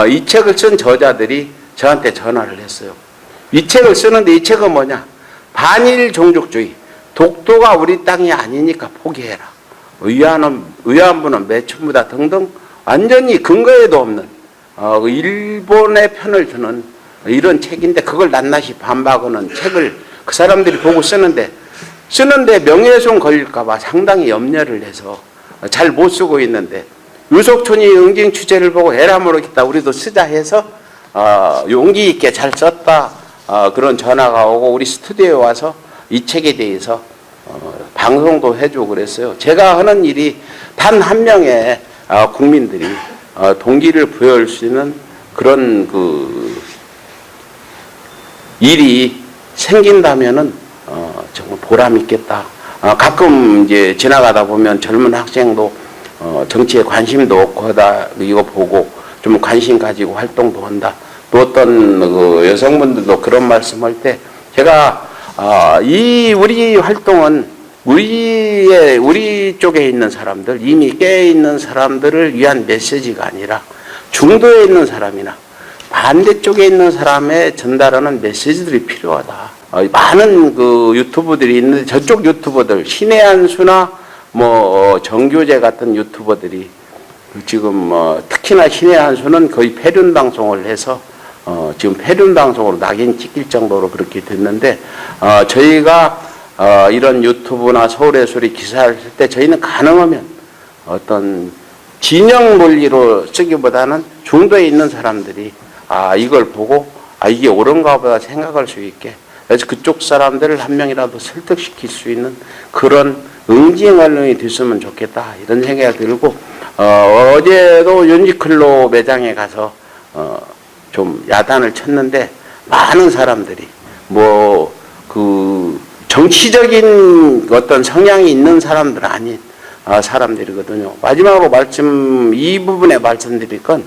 이 책을 쓴 저자들이 저한테 전화를 했어요. 이 책을 쓰는데 이 책은 뭐냐? 반일 종족주의. 독도가 우리 땅이 아니니까 포기해라. 의안부는 매춘부다 등등 완전히 근거에도 없는 일본의 편을 드는 이런 책인데 그걸 낱낱이 반박하는 책을 그 사람들이 보고 쓰는데 명예훼손 걸릴까봐 상당히 염려를 해서 잘 못 쓰고 있는데 유석춘이 응징 취재를 보고 에라 모르겠다 우리도 쓰자 해서 용기 있게 잘 썼다 그런 전화가 오고 우리 스튜디오에 와서 이 책에 대해서 방송도 해주고 그랬어요. 제가 하는 일이 단 한 명의 국민들이 동기를 부여할 수 있는 그런 일이 생긴다면은 정말 보람 있겠다. 가끔 이제 지나가다 보면 젊은 학생도 정치에 관심도 없고 하다 이거 보고 좀 관심 가지고 활동도 한다. 또 어떤 여성분들도 그런 말씀할 때 제가 우리 활동은 우리 쪽에 있는 사람들, 이미 깨어 있는 사람들을 위한 메시지가 아니라 중도에 있는 사람이나 반대쪽에 있는 사람에 전달하는 메시지들이 필요하다. 많은 유튜버들이 있는데 저쪽 유튜버들, 신의 한수나 정교재 같은 유튜버들이 지금 특히나 신의 한수는 거의 폐륜 방송을 해서 지금 폐륜 방송으로 낙인 찍힐 정도로 그렇게 됐는데 저희가 이런 유튜브나 서울의 소리 기사를 쓸 때 저희는 가능하면 어떤 진영 논리로 쓰기보다는 중도에 있는 사람들이 이걸 보고 이게 옳은가 보다 생각할 수 있게 그래서 그쪽 사람들을 한 명이라도 설득시킬 수 있는 그런 응징 언론이 됐으면 좋겠다 이런 생각이 들고 어제도 유니클로 매장에 가서 좀 야단을 쳤는데 많은 사람들이 정치적인 어떤 성향이 있는 사람들 아닌 사람들이거든요. 마지막으로 이 부분에 말씀드릴 건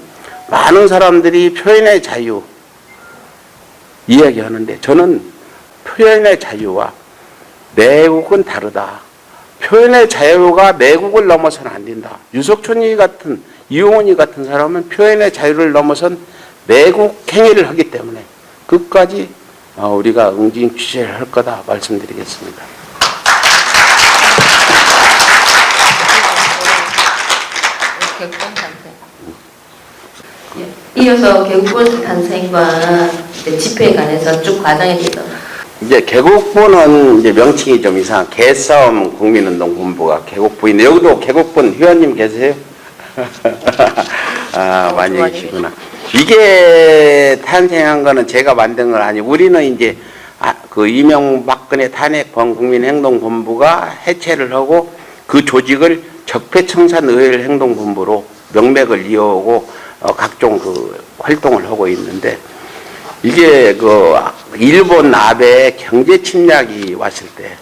많은 사람들이 표현의 자유 이야기하는데 저는 표현의 자유와 내국은 다르다. 표현의 자유가 내국을 넘어서는 안 된다. 유석춘이 같은 이용훈이 같은 사람은 표현의 자유를 넘어선 내국 행위를 하기 때문에 끝까지 우리가 응징 취재를 할 거다 말씀드리겠습니다. 이 이어서 개국본 탄생과 이제 집회에 관해서 쭉 과정에 대해서 이제 개국본은 이제 명칭이 좀 이상. 개싸움 국민운동본부가 개국본인데 여기도 개국본 회원님 계세요? 아, 많이 계시구나. 이게 탄생한 거는 제가 만든 건 아니고 우리는 이제 그 이명박근혜 탄핵 범국민행동본부가 해체를 하고 그 조직을 적폐청산의회 행동본부로 명맥을 이어오고 각종 그 활동을 하고 있는데 이게 그 일본 아베 경제 침략이 왔을 때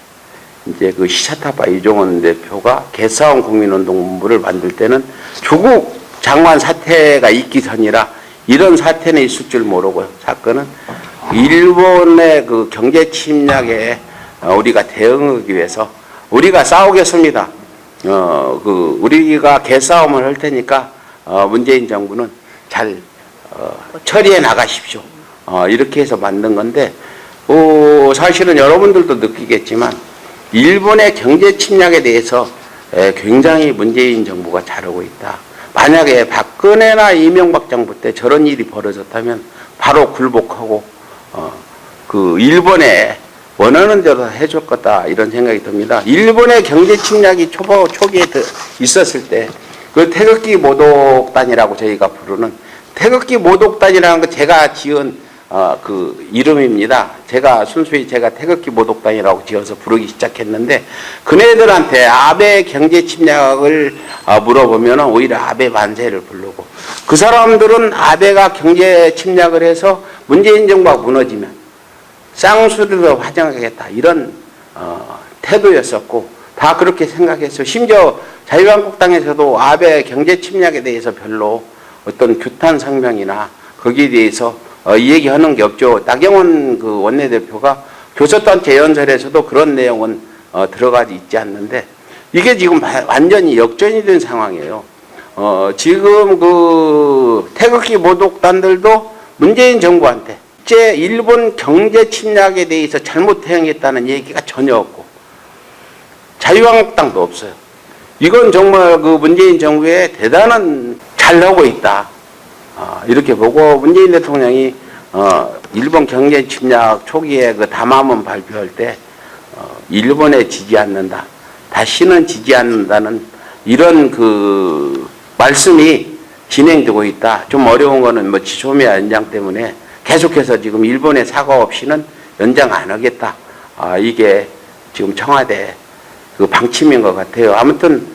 이제 그 시사타파 이종원 대표가 개싸움 국민운동본부를 만들 때는 조국 장관 사태가 있기 전이라 이런 사태는 있을 줄 모르고 사건은 일본의 그 경제 침략에 우리가 대응하기 위해서 우리가 싸우겠습니다. 우리가 개싸움을 할 테니까 문재인 정부는 잘 처리해 나가십시오. 이렇게 해서 만든 건데 사실은 여러분들도 느끼겠지만 일본의 경제 침략에 대해서 굉장히 문재인 정부가 잘하고 있다. 만약에 박근혜나 이명박 정부 때 저런 일이 벌어졌다면 바로 굴복하고 그 일본에 원하는 대로 해줄 거다 이런 생각이 듭니다. 일본의 경제 침략이 초기에 있었을 때 그 태극기 모독단이라고 저희가 부르는 태극기 모독단이라는 거 제가 지은 그 이름입니다. 제가 순수히 태극기 모독단이라고 지어서 부르기 시작했는데 그네들한테 아베 경제 침략을 물어보면 오히려 아베 만세를 부르고 그 사람들은 아베가 경제 침략을 해서 문재인 정부가 무너지면 쌍수를 화장하겠다 이런 태도였었고 다 그렇게 생각했어요. 심지어 자유한국당에서도 아베 경제 침략에 대해서 별로 어떤 규탄 성명이나 거기에 대해서 얘기하는 게 없죠. 나경원 그 원내대표가 교섭단체 연설에서도 그런 내용은 들어가지 있지 않는데 이게 지금 완전히 역전이 된 상황이에요. 지금 그 태극기 모독단들도 문재인 정부한테 실제 일본 경제 침략에 대해서 잘못 대응했다는 얘기가 전혀 없고 자유한국당도 없어요. 이건 정말 그 문재인 정부의 대단한 잘하고 있다. 이렇게 보고 문재인 대통령이 일본 경제 침략 초기에 그 담화문 발표할 때 일본에 지지 않는다. 다시는 지지 않는다는 이런 그 말씀이 진행되고 있다. 좀 어려운 거는 뭐 지소미아 연장 때문에 계속해서 지금 일본의 사과 없이는 연장 안 하겠다. 이게 지금 청와대 그 방침인 것 같아요. 아무튼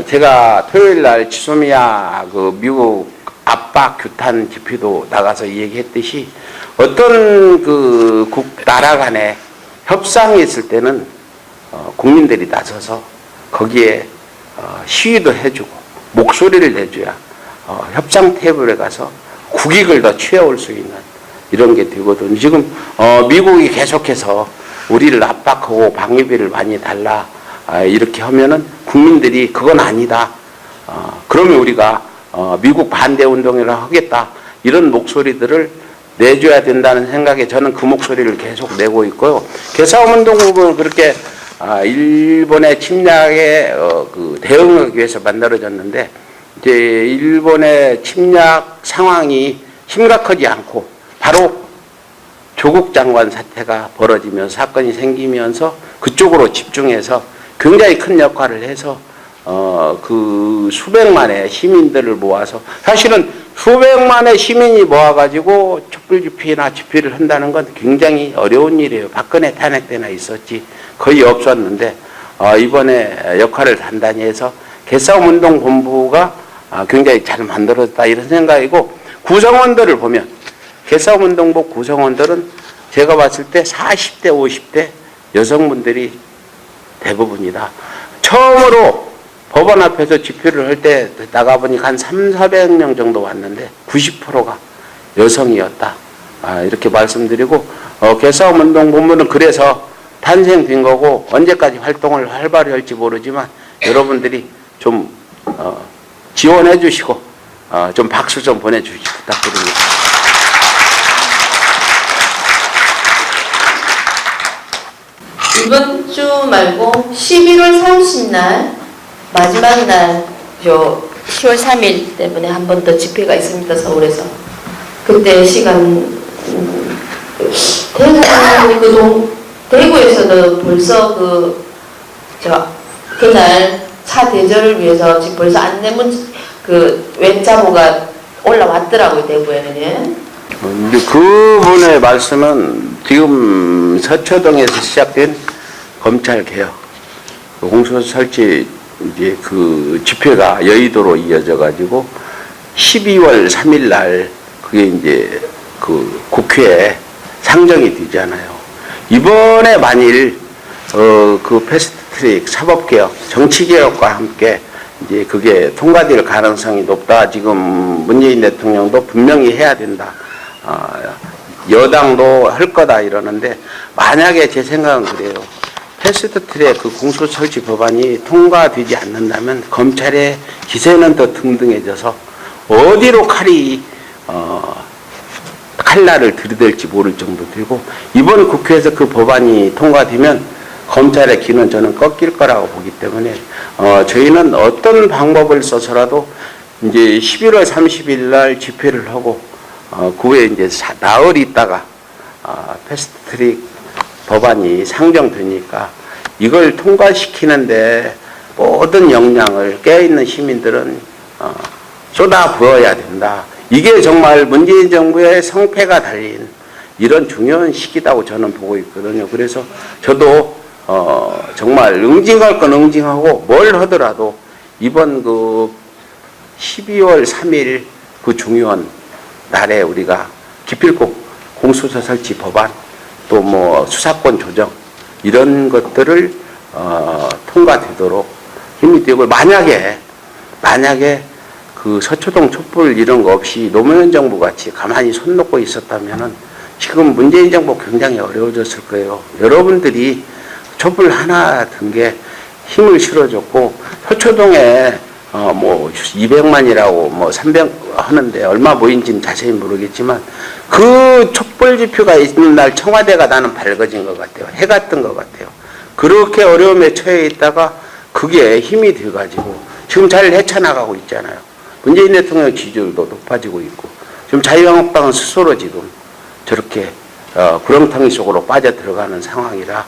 제가 토요일 날 지소미아 그 미국 압박 규탄 집회도 나가서 얘기했듯이 어떤 그 나라 간에 협상이 있을 때는 국민들이 나서서 거기에 시위도 해주고 목소리를 내줘야 협상 테이블에 가서 국익을 더 취해올 수 있는 이런 게 되거든요. 지금 미국이 계속해서 우리를 압박하고 방위비를 많이 달라 이렇게 하면은 국민들이 그건 아니다. 그러면 우리가 미국 반대 운동을 하겠다. 이런 목소리들을 내줘야 된다는 생각에 저는 그 목소리를 계속 내고 있고요. 개싸움 운동은 그렇게 일본의 침략에 그 대응하기 위해서 만들어졌는데 이제 일본의 침략 상황이 심각하지 않고 바로 조국 장관 사태가 벌어지면서 사건이 생기면서 그쪽으로 집중해서 굉장히 큰 역할을 해서 그 수백만의 시민들을 모아서 사실은 수백만의 시민이 모아가지고 촛불 집회나 집회를 한다는 건 굉장히 어려운 일이에요. 박근혜 탄핵 때나 있었지 거의 없었는데 이번에 역할을 단단히 해서 개싸움 운동 본부가 굉장히 잘 만들어졌다 이런 생각이고 구성원들을 보면 개싸움 운동부 구성원들은 제가 봤을 때 40대 50대 여성분들이 대부분이다. 처음으로 법원 앞에서 집회를 할 때 나가보니까 한 300~400명 정도 왔는데 90%가 여성이었다. 이렇게 말씀드리고 개싸움 운동 본부는 그래서 탄생된 거고 언제까지 활동을 활발히 할지 모르지만 여러분들이 좀 지원해 주시고 좀 박수 좀 보내주시기 부탁드립니다. 이번 주 말고 11월 30날 마지막 날 10월 3일 때문에 한 번 더 집회가 있습니다. 서울에서. 그때 대구에서도 벌써 그날 차 대절을 위해서 지금 벌써 안내문 외자보가 올라왔더라고요, 대구에는. 근데 그분의 말씀은 지금 서초동에서 시작된 검찰 개혁, 공수처 설치 이제 그 집회가 여의도로 이어져 가지고 12월 3일 날 그게 이제 그 국회에 상정이 되잖아요. 이번에 만일 그 패스트트랙 사법개혁, 정치개혁과 함께 이제 그게 통과될 가능성이 높다. 지금 문재인 대통령도 분명히 해야 된다. 여당도 할 거다 이러는데 만약에 제 생각은 그래요. 패스트트랙 그 공수처 설치 법안이 통과되지 않는다면 검찰의 기세는 더 등등해져서 어디로 칼날을 들이댈지 모를 정도 되고 이번 국회에서 그 법안이 통과되면 검찰의 기는 저는 꺾일 거라고 보기 때문에 저희는 어떤 방법을 써서라도 이제 11월 30일 날 집회를 하고 그 후에 이제 나흘 있다가 패스트트랙 법안이 상정되니까 이걸 통과시키는데 모든 역량을 깨어있는 시민들은 쏟아 부어야 된다. 이게 정말 문재인 정부의 성패가 달린 이런 중요한 시기다고 저는 보고 있거든요. 그래서 저도 정말 응징할 건 응징하고 뭘 하더라도 이번 그 12월 3일 그 중요한 날에 우리가 기필코 공수처 설치 법안 또 뭐 수사권 조정 이런 것들을 통과되도록 힘이 되고 만약에 그 서초동 촛불 이런 거 없이 노무현 정부 같이 가만히 손 놓고 있었다면은 지금 문재인 정부 굉장히 어려워졌을 거예요. 여러분들이 촛불 하나 든 게 힘을 실어줬고 서초동에 뭐 200만이라고 뭐 300 하는데 얼마 모인지는 자세히 모르겠지만 그 촛불 집회가 있는 날 청와대가 나는 밝아진 것 같아요. 해가 뜬 것 같아요. 그렇게 어려움에 처해 있다가 그게 힘이 돼가지고 지금 잘 헤쳐나가고 있잖아요. 문재인 대통령 지지율도 높아지고 있고 지금 자유한국당은 스스로 지금 저렇게 구렁텅이 속으로 빠져들어가는 상황이라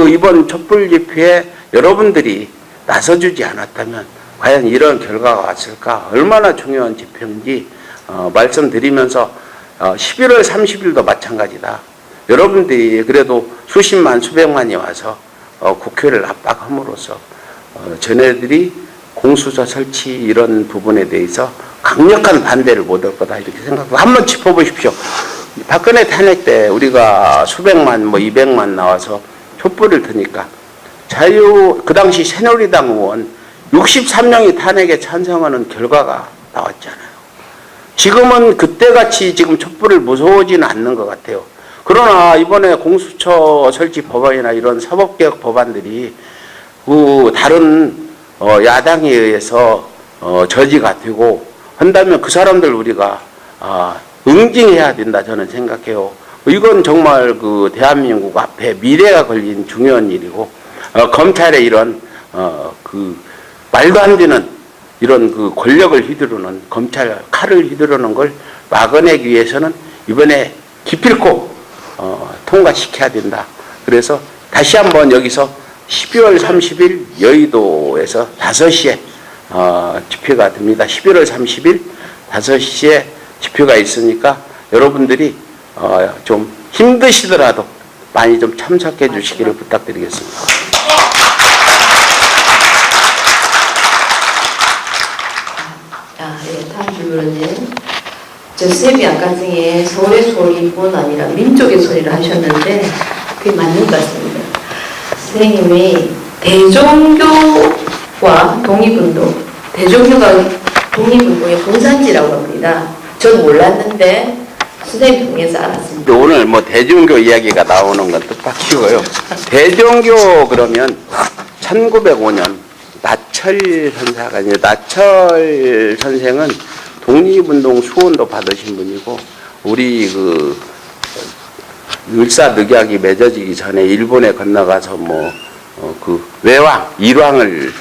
이번 촛불 집회에 여러분들이 나서주지 않았다면 과연 이런 결과가 왔을까? 얼마나 중요한 집회인지 말씀드리면서 11월 30일도 마찬가지다. 여러분들이 그래도 수십만 수백만이 와서 국회를 압박함으로써 전해들이 공수처 설치 이런 부분에 대해서 강력한 반대를 못할 거다 이렇게 생각하고 한번 짚어보십시오. 박근혜 탄핵 때 우리가 수백만 뭐 200만 나와서 촛불을 드니까 그 당시 새누리당 의원 63명이 탄핵에 찬성하는 결과가 나왔잖아요. 지금은 그때같이 지금 촛불을 무서워지는 않는 것 같아요. 그러나 이번에 공수처 설치 법안이나 이런 사법개혁 법안들이 다른 야당에 의해서 저지가 되고 한다면 그 사람들 우리가 응징해야 된다 저는 생각해요. 이건 정말 그 대한민국 앞에 미래가 걸린 중요한 일이고 검찰의 이런 그 말도 안 되는 이런 그 권력을 휘두르는 검찰 칼을 휘두르는 걸 막아내기 위해서는 이번에 기필코 통과시켜야 된다. 그래서 다시 한번 여기서 12월 30일 여의도에서 5시에 집회가 됩니다. 11월 30일 5시에 집회가 있으니까 여러분들이 좀 힘드시더라도 많이 좀 참석해 주시기를 부탁드리겠습니다. 다음 질문은 쌤이 아까 중에 서울의 소리뿐 아니라 민족의 소리를 하셨는데 그게 맞는 것 같습니다. 선생님이 대종교와 독립운동, 대종교가 독립운동의 본산지라고 합니다. 전 몰랐는데 선생님 통해서 알았습니다. 오늘 뭐 대종교 이야기가 나오는 건 뜻밖이고요. 대종교 그러면 1905년 나철 선사가 아니라 나철 선생은 독립운동 수원도 받으신 분이고 우리 그 을사늑약이 맺어지기 전에 일본에 건너가서 그 외왕 일왕을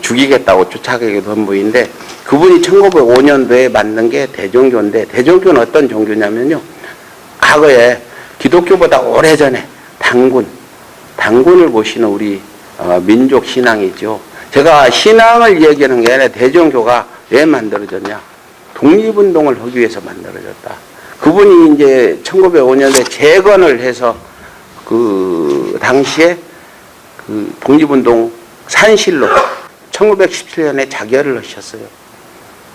죽이겠다고 쫓아가기도 한 분인데 그분이 1905년도에 만든 게 대종교인데 대종교는 어떤 종교냐면요. 과거에 기독교보다 오래전에 당군을 모시는 우리 민족 신앙이죠. 제가 신앙을 얘기하는 게 아니라 대종교가 왜 만들어졌냐. 독립운동을 하기 위해서 만들어졌다. 그분이 이제 1905년에 재건을 해서 그 당시에 그 독립운동 산실로 1917년에 자결을 하셨어요.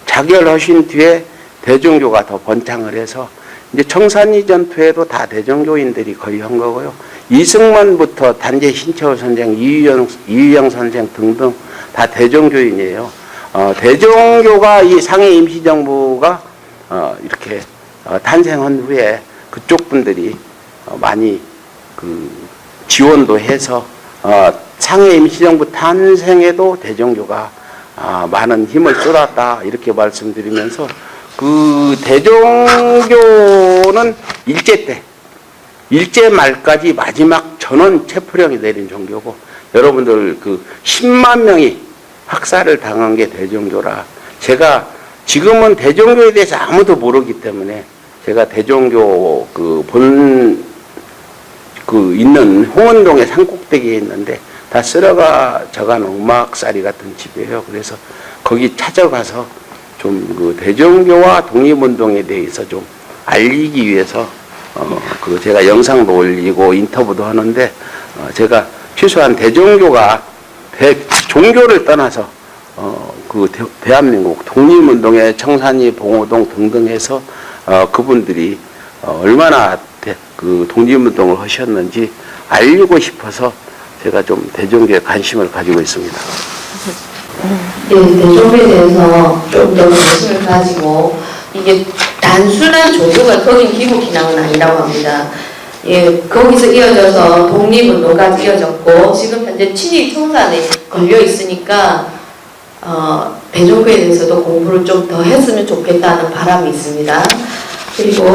자결하신 뒤에 대종교가 더 번창을 해서 이제 청산리 전투에도 다 대종교인들이 거의 한 거고요. 이승만부터 단재 신채호 선생, 이유영 선생 등등 다 대종교인이에요. 대종교가 이 상해 임시정부가 이렇게 탄생한 후에 그쪽 분들이 많이 그 지원도 해서 상해 임시정부 탄생에도 대종교가 많은 힘을 쏟았다 이렇게 말씀드리면서 그 대종교는 일제 말까지 마지막 전원 체포령이 내린 종교고 여러분들 그 10만 명이 학살을 당한 게 대종교라 제가 지금은 대종교에 대해서 아무도 모르기 때문에 제가 대종교 있는 홍은동의 산꼭대기에 있는데 다 쓸어가 져가는 음악사리 같은 집이에요. 그래서 거기 찾아가서 좀 그 대종교와 독립운동에 대해서 좀 알리기 위해서 그 제가 영상도 올리고 인터뷰도 하는데 제가 최소한 대종교가 종교를 떠나서 그 대한민국 독립운동의 청산리 봉오동 등등 해서 그분들이 얼마나 그 독립운동을 하셨는지 알리고 싶어서 제가 좀 대종교에 관심을 가지고 있습니다. 예, 대종교에 대해서 좀 더 관심을 가지고 이게 단순한 종교가 거긴 기독신앙은 아니라고 합니다. 예, 거기서 이어져서 독립운동까지 이어졌고 지금 현재 친일 청산에 걸려 있으니까 대종교에 대해서도 공부를 좀 더 했으면 좋겠다는 바람이 있습니다. 그리고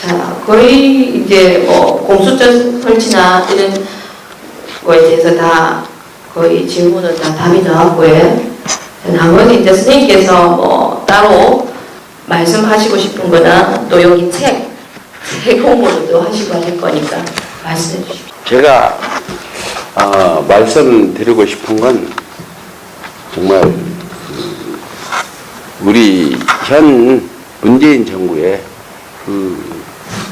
자 거의 이제 뭐 공수처 설치나 이런 거에 대해서 다 거의 질문은 다 답이 나왔고요. 나머지 이제 선생님께서 뭐 따로 말씀하시고 싶은 거나 또 여기 책 홍보도 하시고 할 거니까 말씀해 주십시오. 제가 말씀드리고 싶은 건 정말 우리 현 문재인 정부의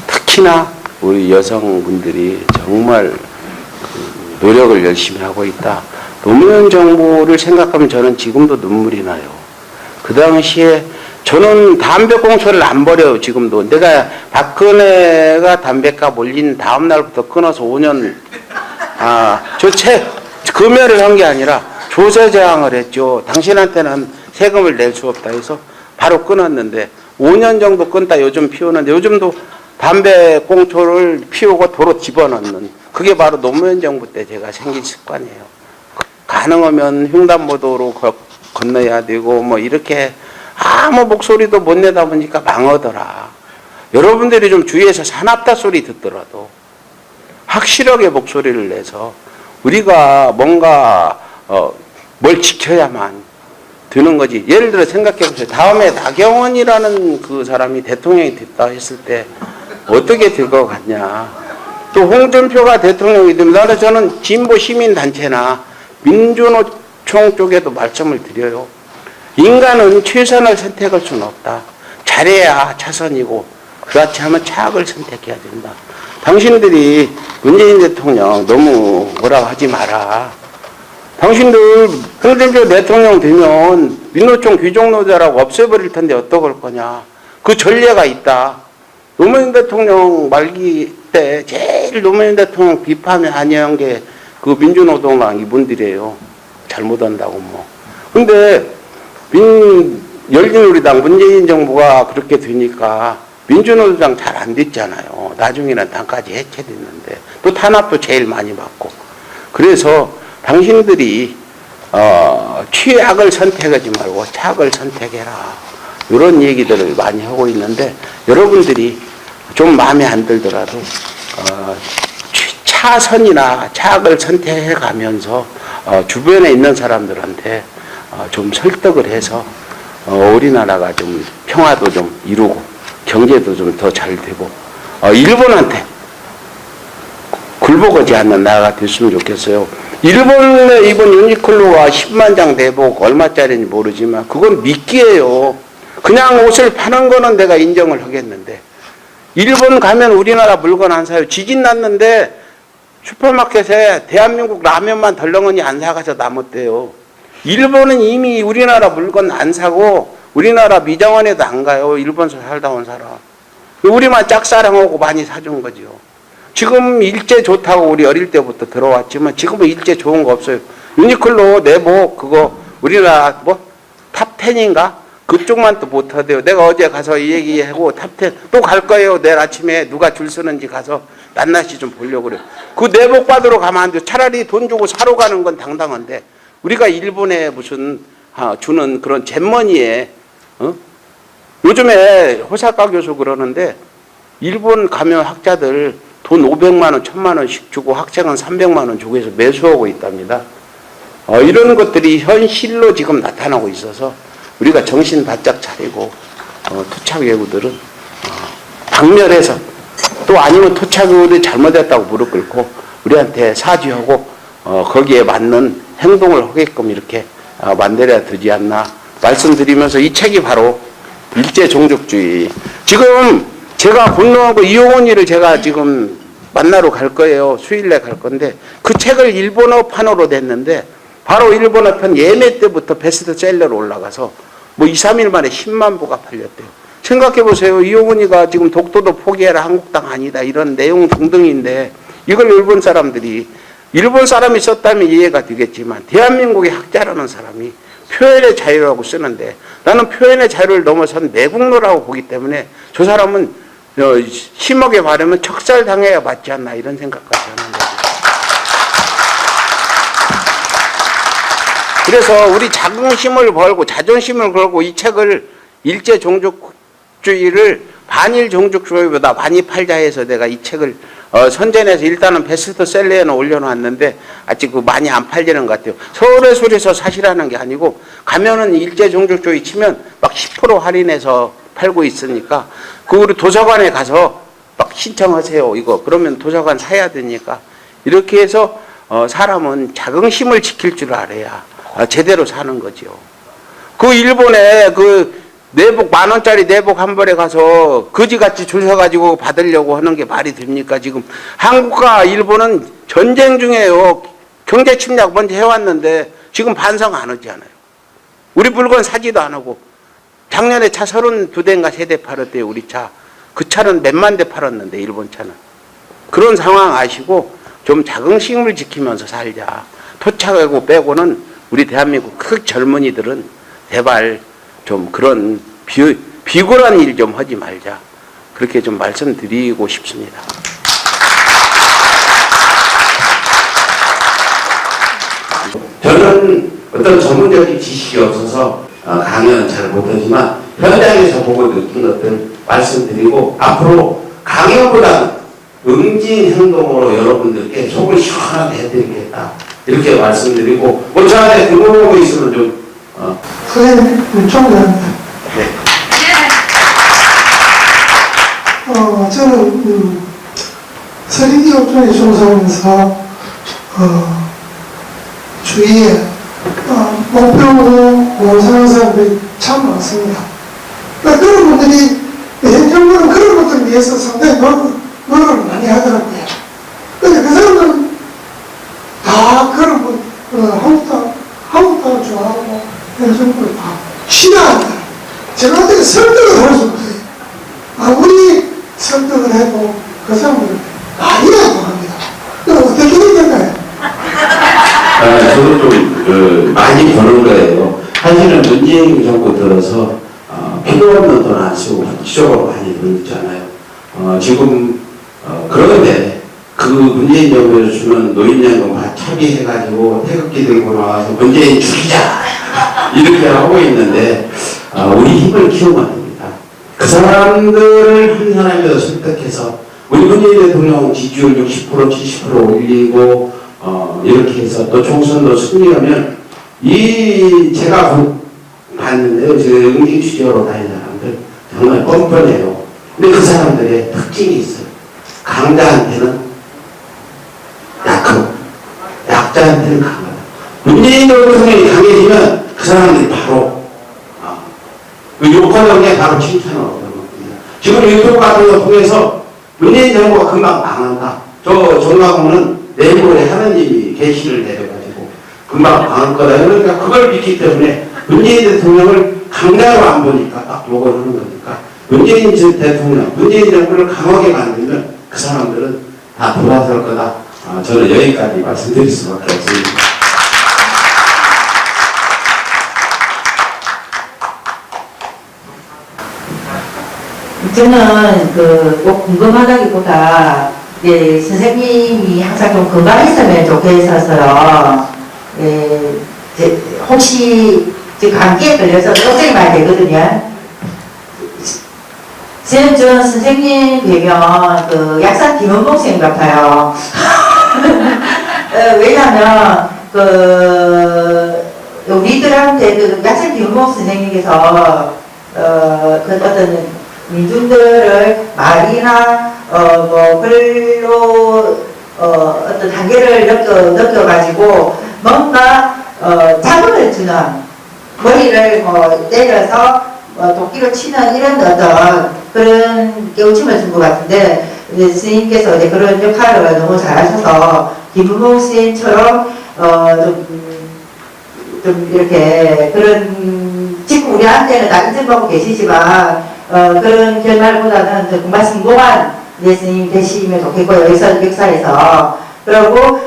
특히나 우리 여성분들이 정말 노력을 열심히 하고 있다. 노무현 정부를 생각하면 저는 지금도 눈물이 나요. 그 당시에 저는 담배 꽁초를 안 버려요. 지금도. 내가 박근혜가 담배값 올린 다음 날부터 끊어서 5년 금연을 한 게 아니라 조세 제한을 했죠. 당신한테는 세금을 낼 수 없다 해서 바로 끊었는데 5년 정도 끊다 요즘 피우는데 요즘도 담배 꽁초를 피우고 도로 집어넣는 그게 바로 노무현 정부 때 제가 생긴 습관이에요. 가능하면 횡단보도로 건너야 되고 뭐 이렇게 아무 목소리도 못 내다 보니까 망하더라. 여러분들이 좀 주위에서 사납다 소리 듣더라도 확실하게 목소리를 내서 우리가 뭔가 뭘 지켜야만 되는 거지. 예를 들어 생각해 보세요. 다음에 나경원이라는 그 사람이 대통령이 됐다 했을 때 어떻게 될 것 같냐. 또 홍준표가 대통령이 되면 저는 진보 시민단체나 민주노총 쪽에도 말씀을 드려요. 인간은 최선을 선택할 수는 없다. 잘해야 차선이고 그렇지 않으면 차악을 선택해야 된다. 당신들이 문재인 대통령 너무 뭐라고 하지 마라. 당신들 홍준표 대통령 되면 민노총 귀족노조라고 없애버릴 텐데 어떡할 거냐. 그 전례가 있다. 노무현 대통령 말기 때 제일 노무현 대통령 비판을 많이 한 게 그 민주노동당 이분들이에요. 잘못한다고 뭐. 근데 열린우리당 문재인 정부가 그렇게 되니까 민주노동당 잘 안 됐잖아요. 나중에는 당까지 해체됐는데 또 탄압도 제일 많이 받고. 그래서 당신들이 최악을 선택하지 말고 착을 선택해라. 이런 얘기들을 많이 하고 있는데 여러분들이 좀 마음에 안 들더라도 차선이나 차악을 선택해 가면서 주변에 있는 사람들한테 좀 설득을 해서 우리나라가 좀 평화도 좀 이루고 경제도 좀 더 잘 되고 일본한테 굴복하지 않는 나라가 됐으면 좋겠어요. 일본의 이번 유니클로가 10만 장 대복 얼마짜리인지 모르지만 그건 미끼예요. 그냥 옷을 파는 거는 내가 인정을 하겠는데 일본 가면 우리나라 물건 안 사요. 지진 났는데 슈퍼마켓에 대한민국 라면만 덜렁언니 안 사가서 남았대요. 일본은 이미 우리나라 물건 안 사고 우리나라 미장원에도 안 가요. 일본에서 살다 온 사람. 우리만 짝사랑하고 많이 사준 거죠. 지금 일제 좋다고 우리 어릴 때부터 들어왔지만 지금은 일제 좋은 거 없어요. 유니클로 내복 그거 우리나라 탑 10인가? 그쪽만 또 못하대요. 내가 어제 가서 이 얘기하고 탑 10 또 갈 거예요. 내일 아침에 누가 줄 서는지 가서 낱낱이 좀 보려고 그래요. 그 내복 받으러 가면 안 돼요. 차라리 돈 주고 사러 가는 건 당당한데 우리가 일본에 무슨 주는 그런 잼머니에 요즘에 호사카 교수 그러는데 일본 가면 학자들 돈 500만 원, 1000만 원씩 주고 학생은 300만 원 주고 해서 매수하고 있답니다. 이런 것들이 현실로 지금 나타나고 있어서 우리가 정신 바짝 차리고 토착외구들은 박멸해서 또 아니면 토착외구들이 잘못했다고 무릎 꿇고 우리한테 사죄하고 거기에 맞는 행동을 하게끔 이렇게 만들어야 되지 않나 말씀드리면서 이 책이 바로 일제종족주의. 지금 제가 분노하고 이용훈이를 제가 지금 만나러 갈 거예요. 수요일에 갈 건데 그 책을 일본어판으로 냈는데 바로 일본어판 예매 때부터 베스트셀러로 올라가서 뭐 2, 3일 만에 10만 부가 팔렸대요. 생각해 보세요. 이용훈이가 지금 독도도 포기해라 한국당 아니다 이런 내용 등등인데 이걸 일본 사람들이 일본 사람이 썼다면 이해가 되겠지만 대한민국의 학자라는 사람이 표현의 자유라고 쓰는데 나는 표현의 자유를 넘어선 매국노라고 보기 때문에 저 사람은 심하게 말하면 척살당해야 맞지 않나 이런 생각까지 하는 거죠. 그래서 우리 자긍심을 걸고 자존심을 걸고 이 책을 일제종족주의를 반일종족주의보다 많이 팔자 해서 내가 이 책을 선전해서 일단은 베스트셀러에는 올려놨는데 아직 그 많이 안 팔리는 것 같아요. 서울의 소리에서 사실하는 게 아니고 가면은 일제종족주의 치면 막 10% 할인해서 팔고 있으니까 그 우리 도서관에 가서 막 신청하세요 이거 그러면 도서관 사야 되니까 이렇게 해서 사람은 자긍심을 지킬 줄 알아야 제대로 사는 거죠. 그 일본에 그 내복 10,000원짜리 내복 한 벌에 가서 거지같이 줄 서가지고 받으려고 하는 게 말이 됩니까? 지금 한국과 일본은 전쟁 중에요. 경제 침략 먼저 해왔는데 지금 반성 안 하지 않아요. 우리 물건 사지도 안 하고 작년에 차 32대인가 3대 팔았대요. 우리 차. 그 차는 몇만 대 팔았는데 일본 차는. 그런 상황 아시고 좀 자긍심을 지키면서 살자. 토착하고 빼고는 우리 대한민국 그 젊은이들은 제발 좀 그런 비굴한 일 좀 하지 말자. 그렇게 좀 말씀드리고 싶습니다. 저는 어떤 전문적인 지식이 없어서 강연은 잘 못하지만 현장에서 보고 느낀 것들 말씀드리고 앞으로 강연보다 응진 행동으로 여러분들께 속을 시원하게 해드리겠다. 이렇게 말씀드리고 뭐 저한테 궁금한 거 있으면 좀 선생님, 총장입니다. 네. 저는 서린지 업종에 종사하면서 주위에 목표로 모사하는 사람들이 참 많습니다. 그런 분들이 행정부는 그런 것들을 위해서 상당히 노력을 많이 하더라고요. 근데 그 사람들은 다 그런 분, 한국당을 좋아하고 행정부를 다 싫어한다. 제가 어떻게 설득을 할 수 없어요. 아무리 설득을 해도 그 사람들은 아니라고 합니다. 어떻게 될까요? 저도 좀 많이 버는 거예요. 사실은 문재인 정부 들어서 필요 없는 돈 안 쓰고 정치적으로 많이 벌었잖아요. 지금 그런데 그 문재인 정부에서 주는 노인연금 다 차비해가지고 태극기 들고 나와서 문재인 죽이자 이렇게 하고 있는데 우리 힘을 키우면 됩니다. 그 사람들을 한 사람이라도 설득해서 우리 문재인 대통령 지지율 60% 70% 올리고 이렇게 해서 또 총선도 승리하면 제가 봤는데요. 제 응징 취재로 다니는 사람들 정말 뻔뻔해요. 근데 그 사람들의 특징이 있어요. 강자한테는 약하고 약자한테는 강하다. 문재인 대통령이 강해지면 그 사람들이 바로 그 욕하는 게 바로 칭찬을 얻는 겁니다. 지금 유튜브 같은 거 통해서 문재인 정부가 금방 망한다. 저 정강훈은 내부에 하느님이 계시를 내려가지고 금방 망할 거다. 그러니까 그걸 믿기 때문에 문재인 대통령을 강자로 안 보니까 딱 욕을 하는 거니까 문재인 대통령, 문재인 정부를 강하게 만들면 그 사람들은 다 돌아설 거다. 저는 여기까지 말씀드릴 수밖에 없습니다. 저는 꼭 궁금하다기보다 선생님이 항상 좀 건강했으면 좋겠어서요. 혹시 지금 감기에 걸려서 걱정이 많이 되거든요. 전 선생님 뵈면 약사 김원봉 선생님 같아요. 왜냐면 우리들한테 약사 김원봉 선생님께서 어떤 민중들을 말이나 글로 어떤 단계를 느껴가지고 뭔가 자극을 주는 머리를 때려서 도끼로 치는 이런 어떤 그런 깨우침을 준 것 같은데 스님께서 그런 역할을 너무 잘하셔서 김은봉 스님처럼 좀 이렇게 그런 지금 우리한테는 다 인정받고 계시지만 그런 결말보다는 정말 성공한 예수님 되시면 좋겠고요. 역사에서. 그리고,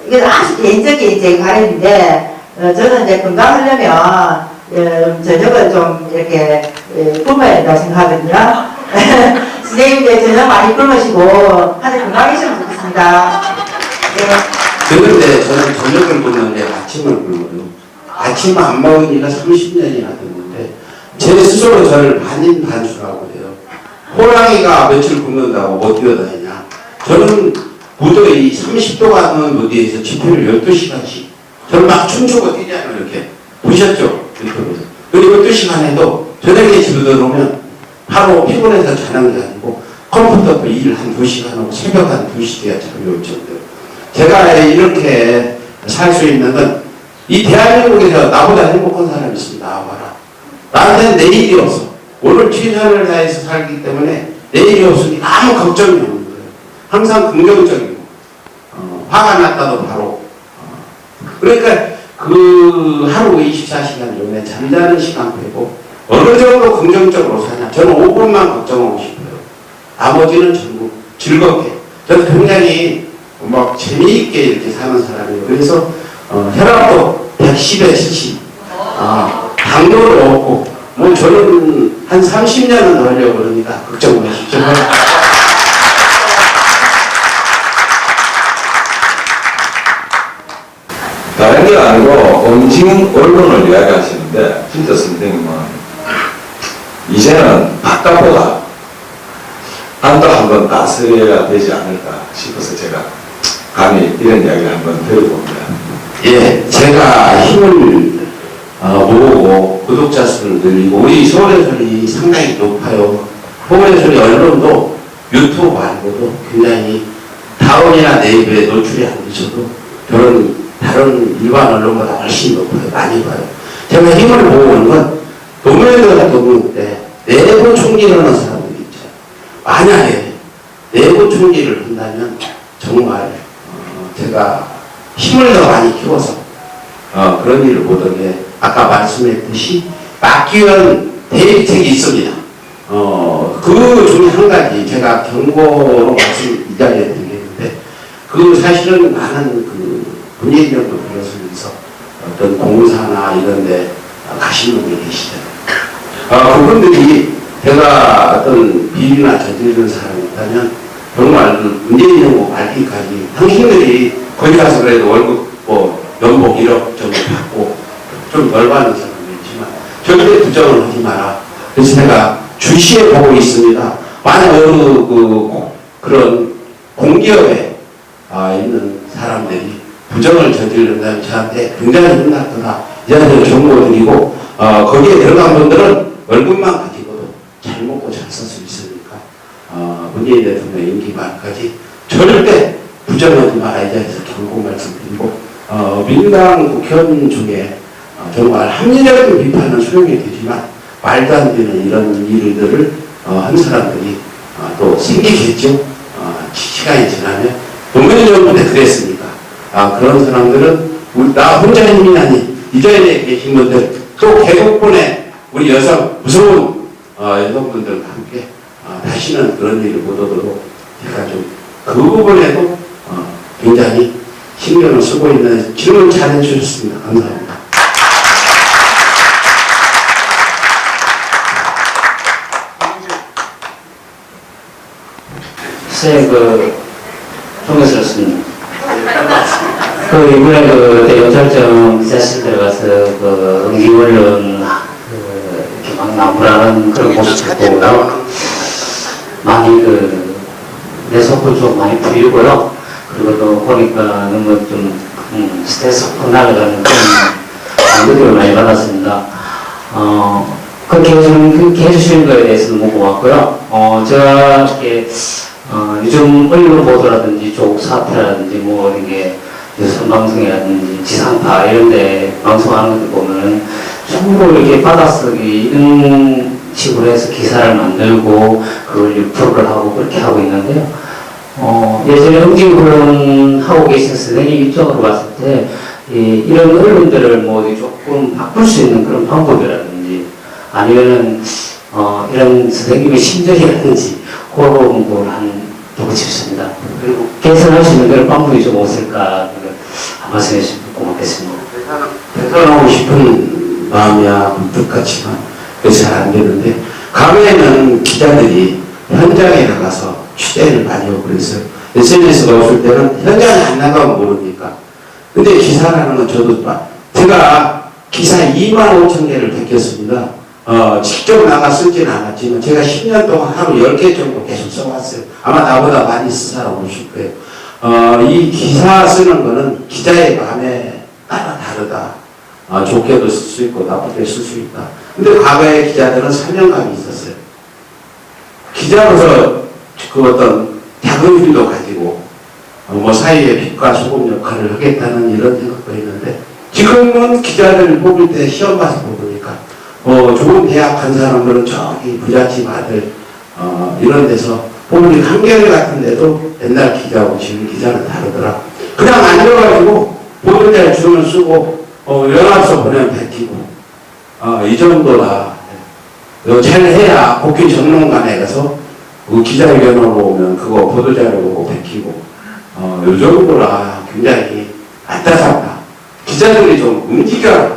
이건 아주 개인적인 제 바람인데, 저는 이제 건강하려면, 저녁을 좀 이렇게 굶어야 된다고 생각하거든요. 선생님 이제 저녁 많이 굶으시고, 하늘 건강해지면 좋겠습니다. 네. 그런데 저는 저녁을 굶는데 아침을 굶어요. 아침 안 먹은 지가 30년이나 됐는데, 제 스스로 저를 반인반수라고 해요. 호랑이가 며칠 굶는다고 못 뛰어다니냐. 저는 무더위 30도가 넘는 무더위에서 집회를 12시간씩 저는 막 춤추고 뛰잖아요. 이렇게 보셨죠? 유튜브에서. 그리고 12시간 해도 저녁에 집에 들어오면 바로 피곤해서 자는 게 아니고 컴퓨터 일을 한 2시간 하고 새벽 한 2시 돼야 잠이 올 정도예요. 제가 이렇게 살 수 있는 건 이 대한민국에서 나보다 행복한 사람이 있으면 나와봐라. 나한테는 내일이 없어. 오늘 최선을 다해서 살기 때문에 내일이 없으니 아무 걱정이 없는 거예요. 항상 긍정적이고 화가 났다도 바로 그러니까 그 하루 24시간 중에 잠자는 시간 빼고 어느 정도 긍정적으로 사냐. 저는 5분만 걱정하고 싶어요. 나머지는 전부 즐겁게. 저는 굉장히 막 재미있게 이렇게 사는 사람이에요. 그래서 혈압도 110에 70. 당뇨도 없고 뭐 저는 한 30년은 더 하려고 그러니까 걱정 마십시오. 다른 게 아니고 응징 언론을 이야기하시는데 진짜 선생님은 이제는 바깥보다 안도 한번 다스려야 되지 않을까 싶어서 제가 감히 이런 이야기를 한번 드려봅니다. 예, 제가 힘을 모으고 구독자 수를 늘리고 우리 서울의 소리 상당히 높아요. 서울의 소리 언론도 유튜브 말고도 굉장히 다운이나 네이버에 노출이 안 되셔도 다른 일반 언론보다 훨씬 높아요. 많이 봐요. 제가 힘을 모으는 건 노무현 대통령 때 내부 총리를 하는 사람들이 있죠. 만약에 내부 총리를 한다면 정말 제가 힘을 더 많이 키워서 그런 일을 못하게 아까 말씀했듯이 막기 위한 대책이 있습니다. 그 중에 한 가지 제가 경고로 말씀 이 자리에 드리겠는데 그 사실은 많은 문재인 정부 들어서면서 어떤 공사나 이런 데 가시는 분이 계시잖아요. 그분들이 제가 어떤 비리나 저지르는 사람이 있다면 정말 문재인 정부 말기까지 당신들이 거기 가서 그래도 월급 연봉 1억 정도 받고 좀 덜 받는 사람도 있지만 절대 부정을 하지 마라. 그래서 제가 주시해 보고 있습니다. 많은 그런 공기업에 있는 사람들이 부정을 저지른다면 저한테 굉장히 혼났더라. 이한테 정보를 드리고, 거기에 들어간 분들은 월급만 가지고도 잘 먹고 잘 살 수 있으니까, 문재인 대통령 임기 말까지 절대 부정하지 말아야지 해서 경고 말씀드리고, 민주당 국회의원 중에 정말 합리적인 비판은 수용이 되지만, 말도 안 되는 이런 일들을 한 사람들이 또 생기겠죠. 시간이 지나면. 노무현 정부 때 그랬으니까. 그런 사람들은 나 혼자 힘이 아니 이 자리에 계신 분들 또 개국분의 우리 여성 무서운 여성분들과 함께 다시는 그런 일을 못 오도록 제가 좀 그 부분에도 굉장히 신경을 쓰고 있는 질문 잘 해주셨습니다. 감사합니다. 글쎄, 존경스럽습니다. 이번에 대검찰청 기자실 들어가서 응기언론 이렇게 막 나무라는 그런 모습 보고 많이 내 속을 좀 많이 풀리고요. 그리고 또 보니까 너무 좀 스트레스 확 날아가는 그런 느낌을 많이 받았습니다. 그렇게 해주시는 거에 대해서 너무 고맙고요. 제가 이렇게 요즘 언론 보도라든지 조국 사태라든지 뭐 이게 유선방송이라든지 지상파 이런 데 방송하는 것들 보면은 전부 이렇게 받아쓰기 이런 식으로 해서 기사를 만들고 그걸 유포를 하고 그렇게 하고 있는데요. 예전에 응징훈련 하고 계신 선생님 입장으로 봤을 때 이런 언론들을 뭐 조금 바꿀 수 있는 그런 방법이라든지 아니면은 이런 선생님의 심정이라든지 그런 걸 보고 싶습니다. 그리고 개선할 수 있는 그런 방법이 좀 없을까 한 말씀해 주시면 고맙겠습니다. 개선하고 싶은 마음이야 뜻같지만 그게 잘 안 되는데 과거에는 기자들이 현장에 나가서 취재를 많이 하고 그랬어요. SNS가 없을 때는 현장에 안 나가면 모르니까. 근데 기사라는 건 저도 제가 기사 25,000개를 베꼈습니다. 직접 나가 쓰지는 않았지만 제가 10년 동안 하루 10개 정도 계속 써왔어요. 아마 나보다 많이 쓴 사람 없을 거예요. 이 기사 쓰는 거는 기자의 마음에 따라 다르다. 좋게도 쓸 수 있고 나쁘게 쓸 수 있다. 근데 과거의 기자들은 사명감이 있었어요. 기자로서 그 어떤 자긍심도 가지고 뭐 사회의 빛과 소금 역할을 하겠다는 이런 생각도 있는데 지금은 기자들 뽑을 때 시험 봐서 보니까 좋은 대학 간 사람들은 저기 부잣집 아들 이런 데서 뽑으니 한겨레 같은 데도 옛날 기자하고 지금 기자는 다르더라. 그냥 앉아가지고 보는 데 주문 쓰고 연합서 보내면 베끼고 이 정도다. 잘해야 국회 정론관에 가서 그 기자회견으로 오면 그거 보도자료 보고 베끼고 이 정도라 굉장히 안타깝다. 기자들이 좀 움직여라.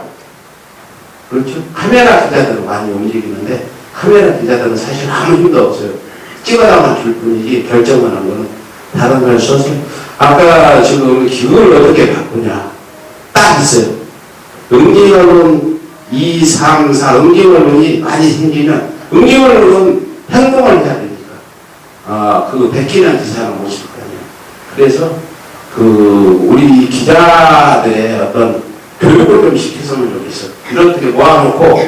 그렇죠? 카메라 기자들은 많이 움직이는데 카메라 기자들은 사실 아무 힘도 없어요. 찍어다만 줄 뿐이지 결정하는 거는 다른 걸 써서 아까 지금 기능을 어떻게 바꾸냐 딱 있어요. 응징언론 2, 3, 4 응징언론이 많이 생기면 응징언론은 행동을 해야 되니까 그 베끼는 기사는 못 쓸 거예요. 그래서 우리 기자들의 어떤 교육을 좀 시켰으면 좋겠어요. 이렇게 모아놓고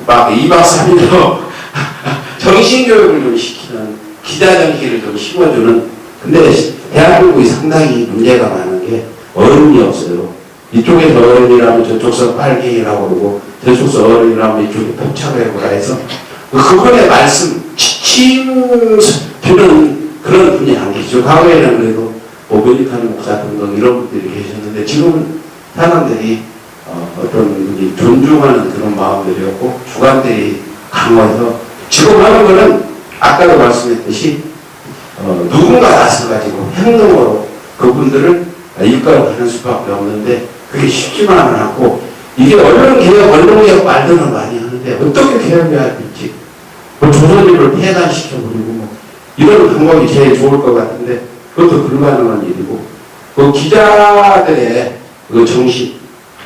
막 2박 3일로 정신교육을 좀 시키는 기자 정신을 좀 심어주는. 근데 대한민국이 상당히 문제가 많은 게 어른이 없어요. 이쪽에서 어른이라면 저쪽서 빨갱이라고 그러고 저쪽서 어른이라면 이쪽에 포착하고 해서 그분의 말씀 지침 주는 그런 분이 안 계시죠. 과거에는 그래도 오베리칸 목사 등등 이런 분들이 계셨는데 지금은 사람들이 어떤 존중하는 그런 마음들이었고 주관들이 강화해서 지금 하는 거는 아까도 말씀했듯이 누군가 나서가지고 행동으로 그분들을 이끌어가는 수밖에 없는데 그게 쉽지만은 않고 이게 언론개혁, 언론개혁 말들은 많이 하는데 어떻게 개혁해야 될지 뭐 조선일보를 폐단시켜버리고 뭐 이런 방법이 제일 좋을 것 같은데 그것도 불가능한 일이고 그 기자들의 그 정신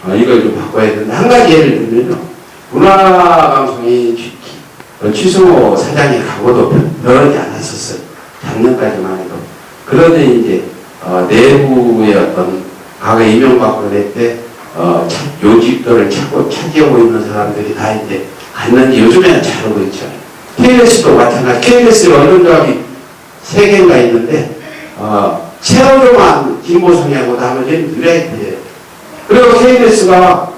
이걸 좀 바꿔야 되는데 한 가지 예를 들면요 문화방송이 취승호 사장이 가고도 변하지 않았었어요. 작년까지만 해도. 그런데 이제 내부의 어떤 과거 이명박근혜 때 요직들을 찾고 차지하고 있는 사람들이 다 이제 갔는지 요즘에는 잘하고 있죠. KBS도 마찬가지. KBS 언론조합이 3개인가 있는데 새로조만 진보 성향하고 나머지는 뉴라이트예요. 그리고 KBS가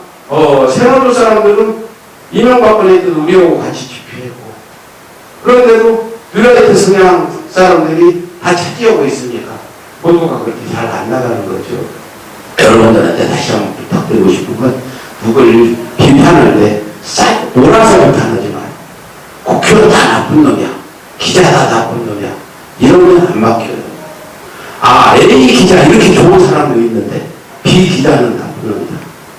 새로조 사람들은 이명박근혜 때도 우리하고 같이 집회했고 그런데도 뉴라이트 성향 사람들이 다 차지하고 있으니까 모두가 그렇게 잘 안 나가는 거죠. 여러분들한테 다시 한번 부탁드리고 싶은 건 누굴 비판할 때 몰아서 비판하지 마요. 국회의원 다 나쁜 놈이야. 기자 다 나쁜 놈이야. 이런 건 안 맡겨요. A 기자 이렇게 좋은 사람도 있는데 B 기자는 나쁜 놈이다.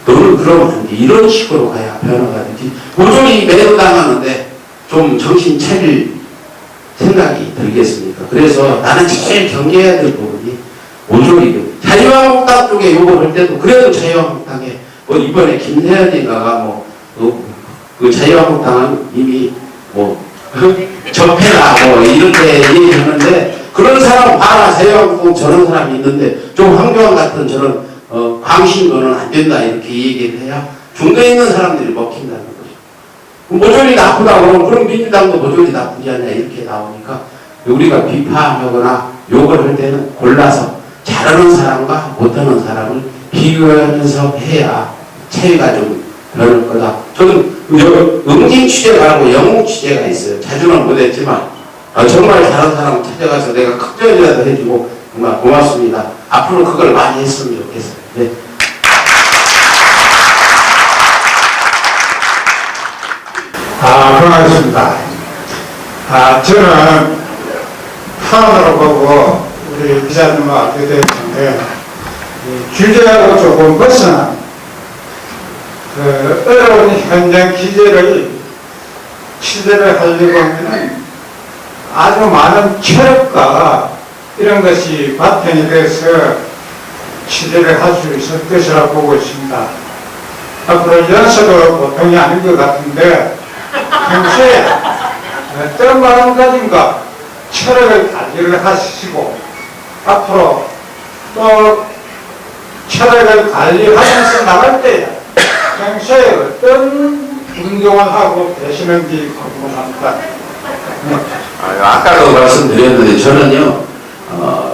너는 그러면 안 돼. 이런 식으로 가야 변화가 되지. 모조리 매도당하는데 좀 정신 차릴 생각이 들겠습니까? 그래서 나는 제일 경계해야 될 부분이 모조리 자유한국당 쪽에 요구를 할 때도 그래도 자유한국당에 이번에 김세현인가가 그 자유한국당은 이미 접해라 이렇게 얘기하는데 그런 사람 봐라. 자유한국당 저런 사람이 있는데 좀 황교안 같은 저런 광신도는 안 된다 이렇게 얘기를 해야 중도에 있는 사람들이 먹힌다는 거죠. 모조리 나쁘다고 그럼 민주당도 모조리 나쁘지 않냐 이렇게 나오니까 우리가 비판하거나 욕을 할 때는 골라서 잘하는 사람과 못하는 사람을 비교하면서 해야 차이가 좀 변할 거다. 저는 응징 취재가 하고 영웅 취재가 있어요. 자주는 못했지만 정말 잘하는 사람 찾아가서 내가 극전이라도 해주고 정말 고맙습니다. 앞으로 그걸 많이 했으면 좋겠어요. 네. 반갑습니다. 저는 파원으로 보고 우리 기자님과 교대했는데 규제하고 조금 벗어난 그 어려운 현장 취재를 하려고 하면은 아주 많은 체력과 이런 것이 바탕이 돼서 취재를 할 수 있을 것이라고 보고 있습니다. 앞으로 연수도 보통이 아닌 것 같은데 평소에 어떤 마음가짐과 체력을 관리를 하시고 앞으로 또 체력을 관리하면서 나갈 때 평소에 어떤 운동을 하고 계시는지 궁금합니다. 아까도 말씀드렸는데 저는요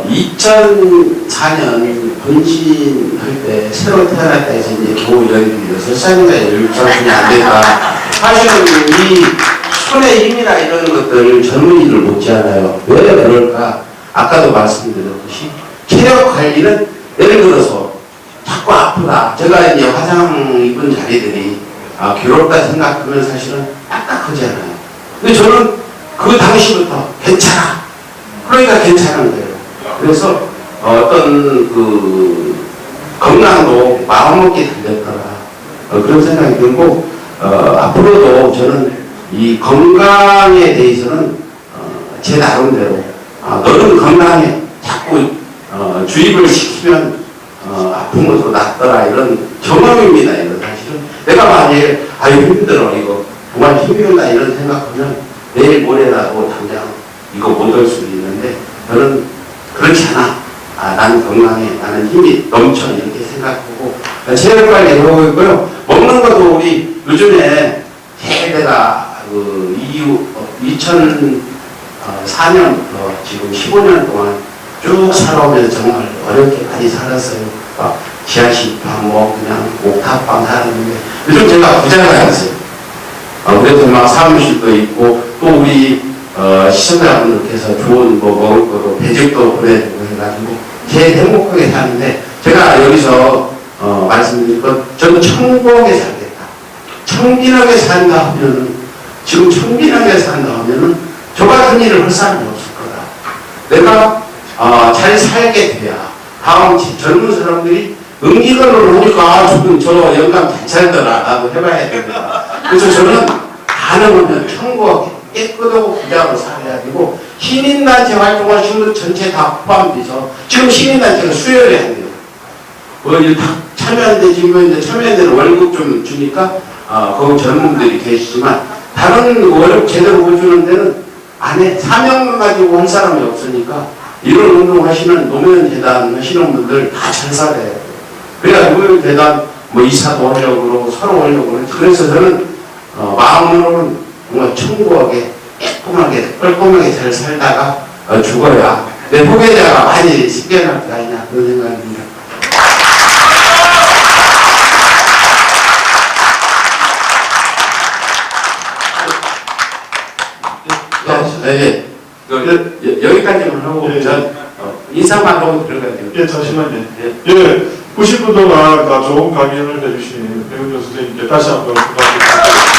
2004년 본신할 때 새로 태어날 때 이제 겨우 16살인가 17살이 안 된다. 사실은 이 손의 힘이나 이런 것들 젊은이들 못지않아요. 왜 그럴까? 아까도 말씀드렸듯이 체력 관리는 예를 들어서 자꾸 아프다. 제가 이제 화상 입은 자리들이 괴롭다 생각하면 사실은 딱딱하잖아요. 근데 저는 그 당시부터 괜찮아. 그러니까 괜찮은 거예요. 그래서 어떤 그 건강도 마음먹게 달렸더라. 그런 생각이 들고 앞으로도 저는 이 건강에 대해서는 제 나름대로 너는 건강해. 자꾸 주입을 시키면 아픈 것도 낫더라. 이런 경험입니다. 이런 사실은. 내가 만약에 힘들어. 이거 정말 힘들다. 이런 생각하면 내일 모레라도 당장 이거 못 할 수도 있는데 저는 그렇지 않아. 나는 건강해. 나는 힘이 넘쳐. 이렇게 생각하고 체력 관리를 하고 있고요. 먹는 것도 우리 요즘에 제일 내가 2004년부터 지금 15년 동안 쭉 살아오면서 정말 어렵게 많이 살았어요. 지하실방 그냥 옥탑방 살았는데 요즘 제가 부자가 됐어요. 그래서 막 사무실도 있고 또 우리 시청자분들께서 좋은 먹을 거로 배즙도 보내주고 해가지고 제일 행복하게 사는데 제가 여기서 말씀드릴 건 저는 청복에 살겠다. 청빈하게 산다 하면은 지금 청빈하게 산다 하면은 저 같은 일을 할 사람이 없을 거다. 내가 잘 살게 돼야 다음 젊은 사람들이 응기걸로 오니까 저 영감 괜찮더라. 나도 해봐야 된다. 그래서 저는 가능하면 청구하게 깨끗하고 부자로 살아야 되고 시민단체 활동하시는 분 전체 다 포함돼서 지금 시민단체가 수혈이 안 돼요. 참여연대, 진보연대, 참여연대는 월급 좀 주니까 거기 젊은들이 계시지만 다른 월급 제대로 못 주는 데는 안에 사명을 가지고 한 사람이 없으니까 이런 운동하시는 노무현재단 하시는 분들 다 전사돼요. 그래야 노무현재단 뭐 이사도 하려고 그러고 서로 하려고 그러고 그래서 저는 마음으로는 정말 청구하게 깨끗하게 뻘끔하게 잘 살다가 죽어야 내 후배자가 많이 쉽게날 게 아니냐 그런 생각입니다. 네. 여기까지만 하고 예. 전 인사만 하고 들어갈게요. 예, 잠시만요. 예. 예, 90분 동안 좋은 강연을 해주신 배은정 선생님께 다시 한번 감사드립니다.